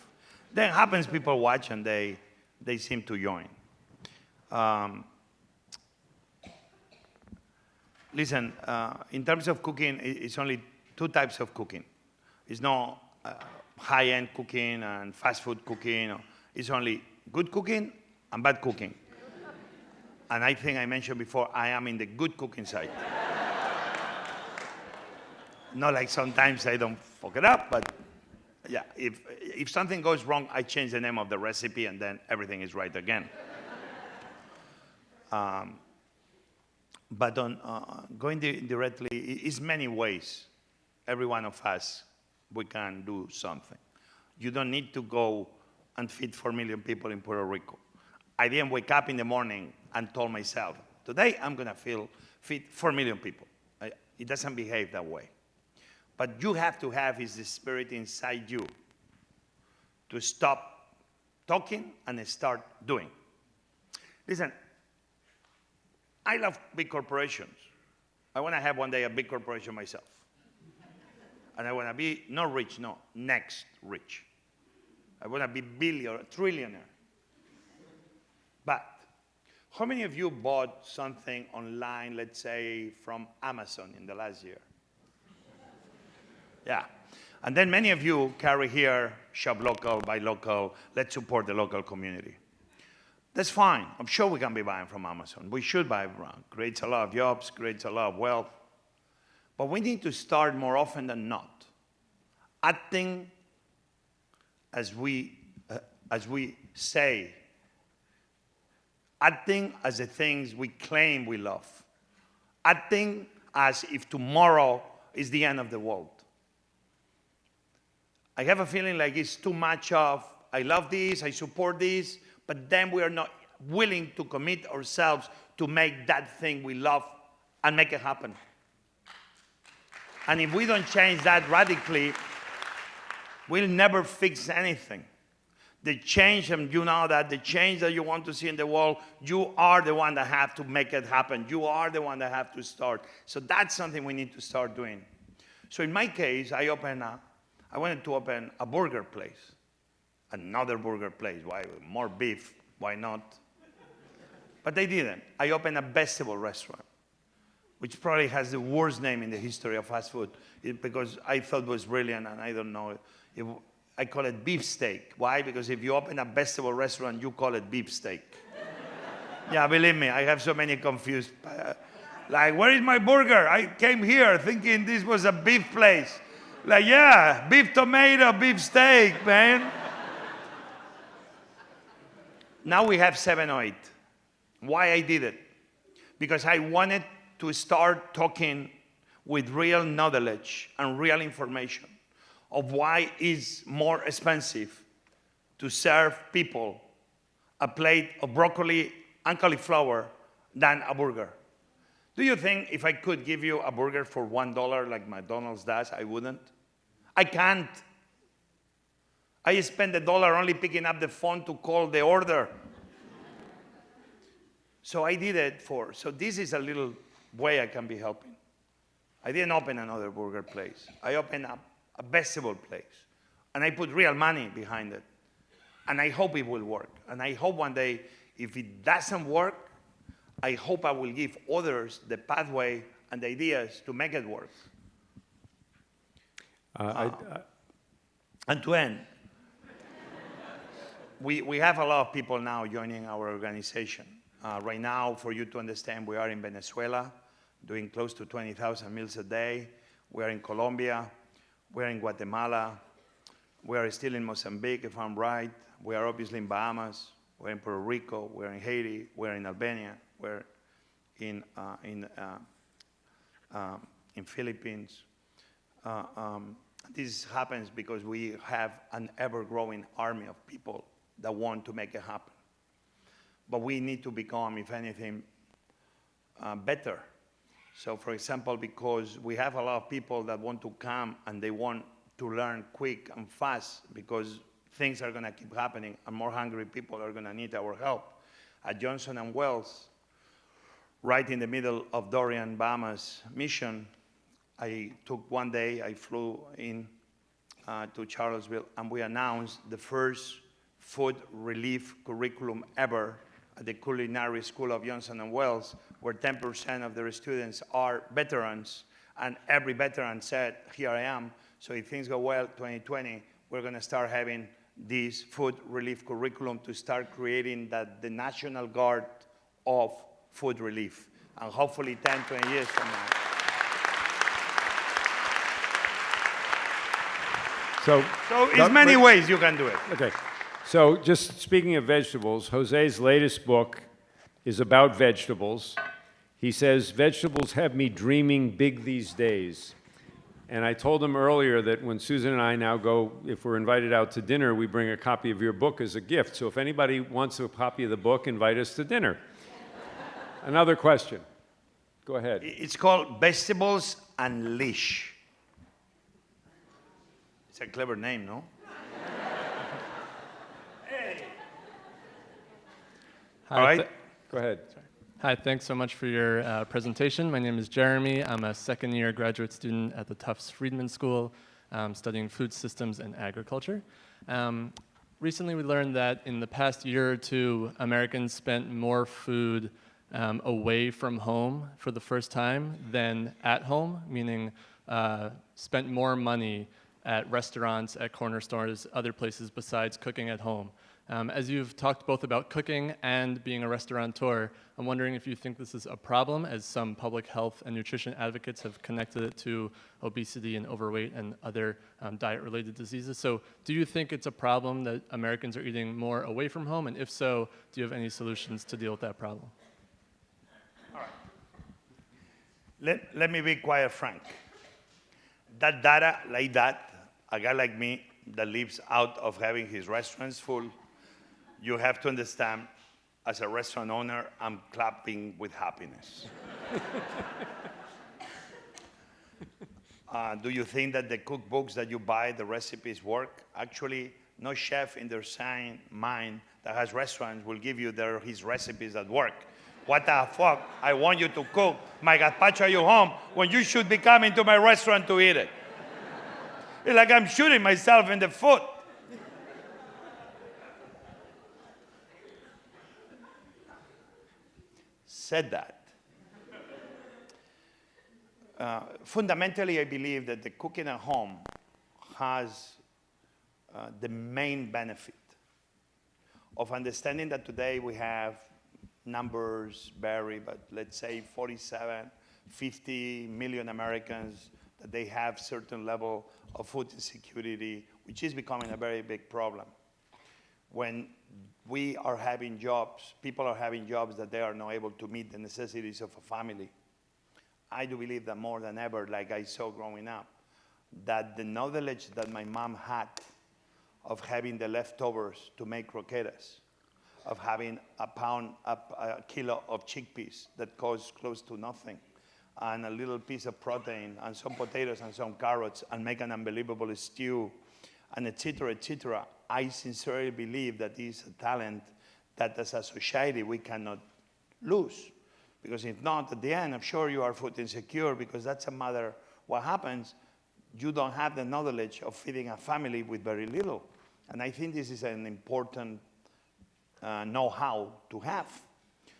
Then happens people watch and they seem to join. Listen, in terms of cooking, it's only two types of cooking. It's not high-end cooking and fast food cooking. It's only good cooking and bad cooking. And I think I mentioned before, I am in the good cooking side. Not like sometimes I don't fuck it up, but yeah, if something goes wrong, I change the name of the recipe and then everything is right again. But on going directly, it's many ways. Every one of us, we can do something. You don't need to go and feed 4 million people in Puerto Rico. I didn't wake up in the morning and told myself, today I'm going to feed 4 million people. It doesn't behave that way. But you have to have is the spirit inside you to stop talking and start doing. Listen, I love big corporations. I want to have one day a big corporation myself. And I want to be not rich, no, next rich. I want to be billionaire, trillionaire. But how many of you bought something online, let's say, from Amazon in the last year? Yeah. And then many of you carry here, shop local, buy local, let's support the local community. That's fine. I'm sure we can be buying from Amazon. We should buy from. Creates a lot of jobs, creates a lot of wealth. But we need to start more often than not acting as we say, acting as the things we claim we love, acting as if tomorrow is the end of the world. I have a feeling like it's too much of, I love this, I support this, but then we are not willing to commit ourselves to make that thing we love and make it happen. And if we don't change that radically, we'll never fix anything. The change, and you know that the change that you want to see in the world, you are the one that have to make it happen. You are the one that have to start. So that's something we need to start doing. So in my case, I wanted to open a burger place. Another burger place. Why? More beef. Why not? But I didn't. I opened a vegetable restaurant, which probably has the worst name in the history of fast food, because I thought it was brilliant, and I don't know. I call it beef steak. Why? Because if you open a vegetable restaurant, you call it beef steak. Yeah, believe me, I have so many confused. Like, where is my burger? I came here thinking this was a beef place. Like, yeah, beef tomato, beef steak, man. Now we have 7 or 8. Why I did it? Because I wanted to start talking with real knowledge and real information of why it's more expensive to serve people a plate of broccoli and cauliflower than a burger. Do you think if I could give you a burger for $1 like McDonald's does, I wouldn't? I can't. I spend $1 only picking up the phone to call the order. So I did it so this is a little way I can be helping. I didn't open another burger place. I opened up a vegetable place. And I put real money behind it. And I hope it will work. And I hope one day, if it doesn't work, I hope I will give others the pathway and the ideas to make it work. And to end, we have a lot of people now joining our organization. Right now, for you to understand, we are in Venezuela, doing close to 20,000 meals a day. We are in Colombia. We are in Guatemala. We are still in Mozambique, if I'm right. We are obviously in Bahamas. We're in Puerto Rico. We're in Haiti. We're in Albania. We're in Philippines. This happens because we have an ever-growing army of people that want to make it happen. But we need to become, if anything, better. So, for example, because we have a lot of people that want to come and they want to learn quick and fast because things are going to keep happening and more hungry people are going to need our help. At Johnson & Wales, right in the middle of Dorian, Bahamas mission, I took one day, I flew in to Charlottesville, and we announced the first food relief curriculum ever at the Culinary School of Johnson & Wales, where 10% of their students are veterans, and every veteran said, here I am. So if things go well, 2020, we're going to start having this food relief curriculum to start creating the National Guard of food relief. And hopefully 10, 20 years from now. So in many ways you can do it. Okay. So just speaking of vegetables, Jose's latest book is about vegetables. He says, vegetables have me dreaming big these days. And I told him earlier that when Susan and I now go, if we're invited out to dinner, we bring a copy of your book as a gift. So if anybody wants a copy of the book, invite us to dinner. Another question. Go ahead. It's called Vegetables Unleash. It's a clever name, no? Hi, All right. Go ahead. Hi, thanks so much for your presentation. My name is Jeremy. I'm a second-year graduate student at the Tufts Friedman School, studying food systems and agriculture. Recently, we learned that in the past year or two, Americans spent more food away from home for the first time than at home, meaning spent more money at restaurants, at corner stores, other places besides cooking at home. As you've talked both about cooking and being a restaurateur, I'm wondering if you think this is a problem, as some public health and nutrition advocates have connected it to obesity and overweight and other diet-related diseases. So do you think it's a problem that Americans are eating more away from home? And if so, do you have any solutions to deal with that problem? All right. Let me be quite frank. That data like that, a guy like me that lives out of having his restaurants full, you have to understand, as a restaurant owner, I'm clapping with happiness. Do you think that the cookbooks that you buy, the recipes work? Actually, no chef in their sane mind that has restaurants will give you his recipes that work. What the fuck? I want you to cook my gazpacho at your home when you should be coming to my restaurant to eat it. It's like I'm shooting myself in the foot. Said that. Fundamentally, I believe that the cooking at home has the main benefit of understanding that today we have numbers vary, but let's say 47, 50 million Americans, that they have certain level of food insecurity, which is becoming a very big problem. When we are having jobs, people are having jobs that they are not able to meet the necessities of a family. I do believe that more than ever, like I saw growing up, that the knowledge that my mom had of having the leftovers to make croquetas, of having a kilo of chickpeas that costs close to nothing, and a little piece of protein, and some potatoes and some carrots, and make an unbelievable stew, and et cetera, et cetera. I sincerely believe that this is a talent that as a society we cannot lose. Because if not, at the end, I'm sure you are food insecure, because that's a matter, what happens, you don't have the knowledge of feeding a family with very little. And I think this is an important know-how to have.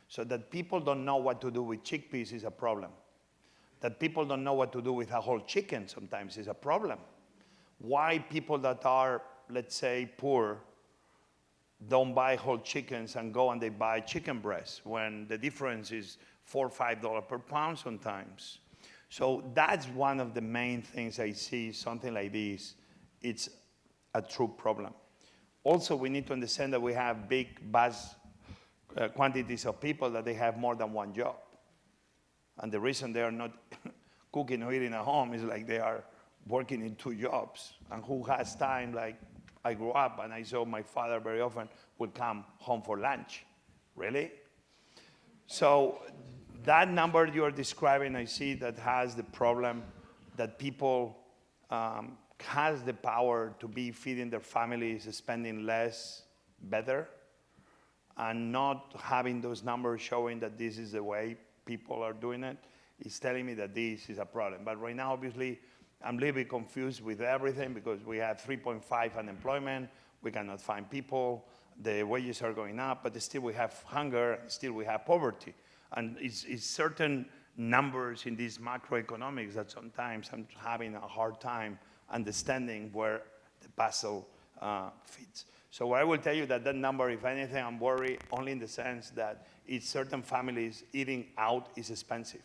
So that people don't know what to do with chickpeas is a problem. That people don't know what to do with a whole chicken sometimes is a problem. Why people that are, let's say, poor, don't buy whole chickens and go and they buy chicken breasts when the difference is $4 or $5 per pound sometimes. So that's one of the main things I see, something like this, it's a true problem. Also, we need to understand that we have big, vast quantities of people that they have more than one job. And the reason they are not cooking or eating at home is like they are working in 2 jobs. And who has time, like I grew up and I saw my father very often would come home for lunch. Really? So that number you are describing, I see that has the problem that people has the power to be feeding their families, spending less, better, and not having those numbers showing that this is the way people are doing it, is telling me that this is a problem. But right now, obviously, I'm a little bit confused with everything because we have 3.5 unemployment, we cannot find people, the wages are going up, but still we have hunger, still we have poverty. And it's certain numbers in these macroeconomics that sometimes I'm having a hard time understanding where the puzzle fits. So what I will tell you that number, if anything, I'm worried only in the sense that in certain families, eating out is expensive.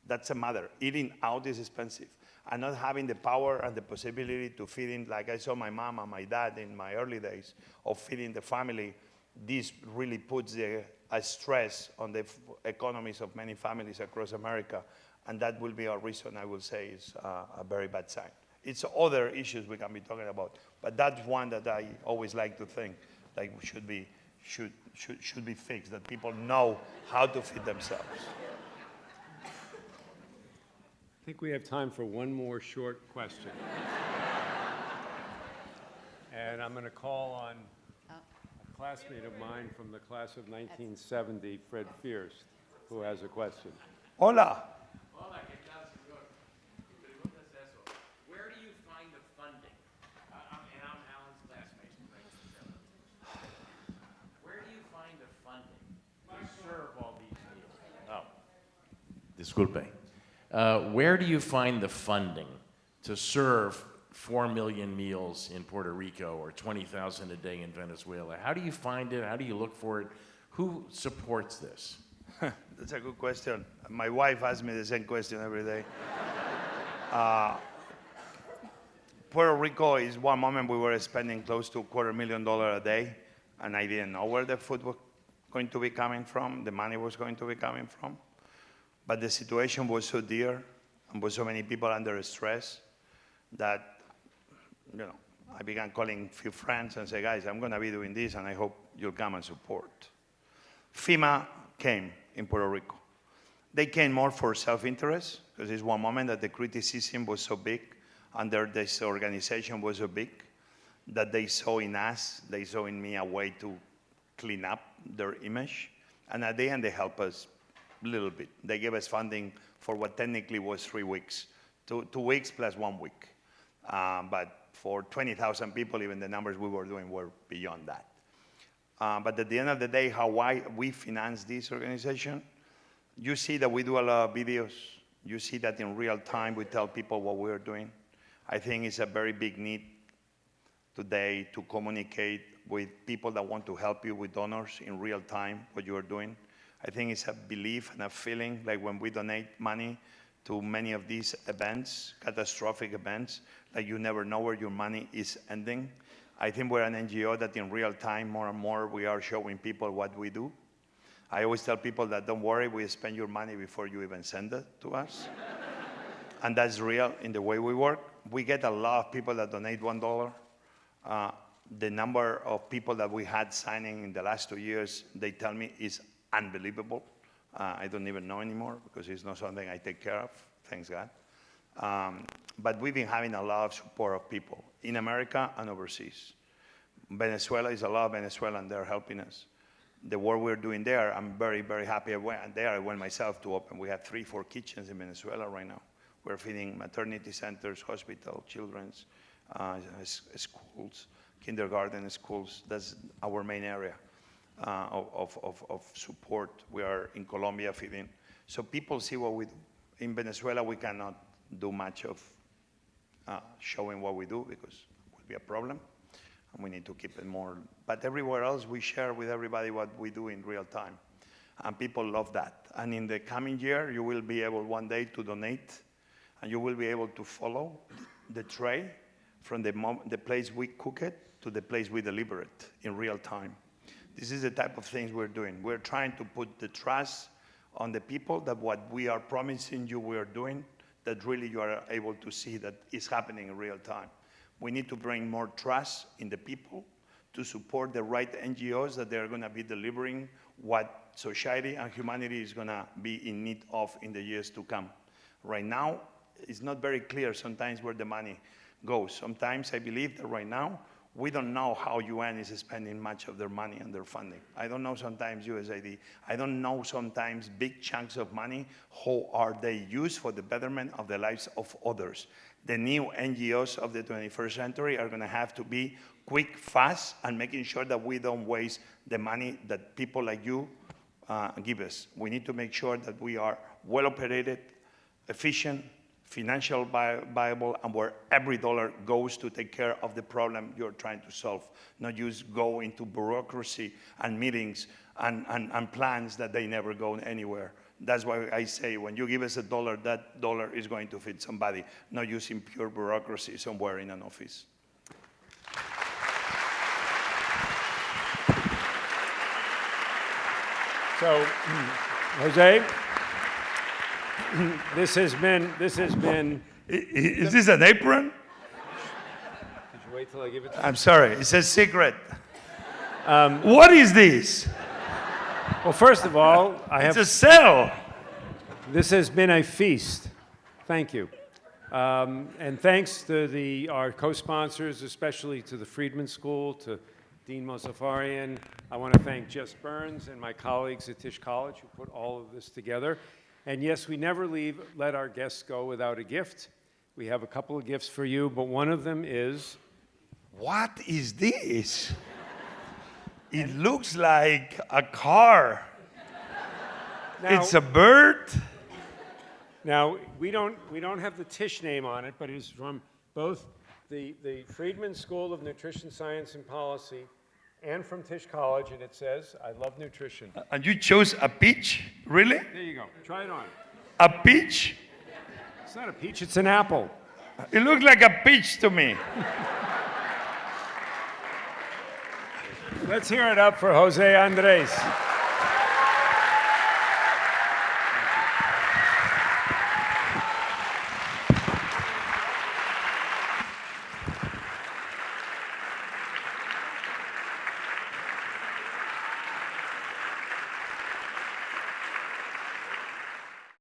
That's a matter. Eating out is expensive. And not having the power and the possibility to feed in, like I saw my mom and my dad in my early days of feeding the family, this really puts a stress on the economies of many families across America. And that will be a reason I will say is a very bad sign. It's other issues we can be talking about, but that's one that I always like to think like should be fixed, that people know how to feed themselves. I think we have time for one more short question. And I'm going to call on a classmate of mine from the class of 1970, Fred Fierst, who has a question. Hola. Hola, ¿qué tal, señor? Mi pregunta es eso. Where do you find the funding? I'm Alan's classmate. Where do you find the funding to serve all these meals? Oh, disculpe. Where do you find the funding to serve 4 million meals in Puerto Rico or 20,000 a day in Venezuela? How do you find it? How do you look for it? Who supports this? That's a good question. My wife asks me the same question every day. Puerto Rico is one moment we were spending close to $250,000 a day, and I didn't know where the food was going to be coming from, the money was going to be coming from. But the situation was so dear, and with so many people under stress, that I began calling a few friends and say, guys, I'm going to be doing this, and I hope you'll come and support. FEMA came in Puerto Rico. They came more for self-interest, because it's one moment that the criticism was so big, under this organization was so big, that they saw in us, they saw in me a way to clean up their image. And at the end, they helped us a little bit. They gave us funding for what technically was 3 weeks, 2 weeks plus 1 week. But for 20,000 people, even the numbers we were doing were beyond that. But at the end of the day, why we finance this organization, you see that we do a lot of videos. You see that in real time we tell people what we're doing. I think it's a very big need today to communicate with people that want to help you, with donors in real time, what you are doing. I think it's a belief and a feeling, like when we donate money to many of these events, catastrophic events, like you never know where your money is ending. I think we're an NGO that in real time, more and more, we are showing people what we do. I always tell people that don't worry, we spend your money before you even send it to us. And that's real in the way we work. We get a lot of people that donate $1. The number of people that we had signing in the last 2 years, they tell me is unbelievable. I don't even know anymore because it's not something I take care of, thanks God. But we've been having a lot of support of people in America and overseas. Venezuela is a lot of Venezuelans, they're helping us. The work we're doing there, I'm very, very happy. I went myself to open. We have 3, 4 kitchens in Venezuela right now. We're feeding maternity centers, hospitals, children's schools, kindergarten schools. That's our main area of support. We are in Colombia feeding. So people see what we do. In Venezuela, we cannot do much of showing what we do because it would be a problem. And we need to keep it more. But everywhere else, we share with everybody what we do in real time. And people love that. And in the coming year, you will be able one day to donate, and you will be able to follow the tray from the place we cook it to the place we deliver it in real time. This is the type of things we're doing. We're trying to put the trust on the people that what we are promising you we are doing, that really you are able to see that it's happening in real time. We need to bring more trust in the people to support the right NGOs that they're going to be delivering what society and humanity is going to be in need of in the years to come. Right now, it's not very clear sometimes where the money goes. Sometimes I believe that right now, we don't know how UN is spending much of their money and their funding. I don't know sometimes USAID. I don't know sometimes big chunks of money, how are they used for the betterment of the lives of others. The new NGOs of the 21st century are going to have to be quick, fast, and making sure that we don't waste the money that people like you give us. We need to make sure that we are well operated, efficient, financial viable, and where every dollar goes to take care of the problem you're trying to solve, not just go into bureaucracy and meetings and plans that they never go anywhere. That's why I say when you give us a dollar, that dollar is going to feed somebody, not using pure bureaucracy somewhere in an office. So, Jose, this has been. Is this an apron? Did you wait till I give it to you? I'm sorry, it says secret. What is this? Well, first of all, It's a cell. This has been a feast. Thank you. And thanks to our co-sponsors, especially to the Friedman School, to Dean Mozaffarian. I want to thank Jess Burns and my colleagues at Tisch College who put all of this together. And yes, we never let our guests go without a gift. We have a couple of gifts for you, but one of them is... What is this? It looks like a car. Now, It's a bird. Now, we don't have the Tisch name on it, but it is from both the Friedman School of Nutrition Science and Policy and from Tisch College, and it says, I love nutrition. And you chose a peach? Really? There you go. Try it on. A peach? It's not a peach, it's an apple. It looked like a peach to me. Let's hear it up for José Andrés.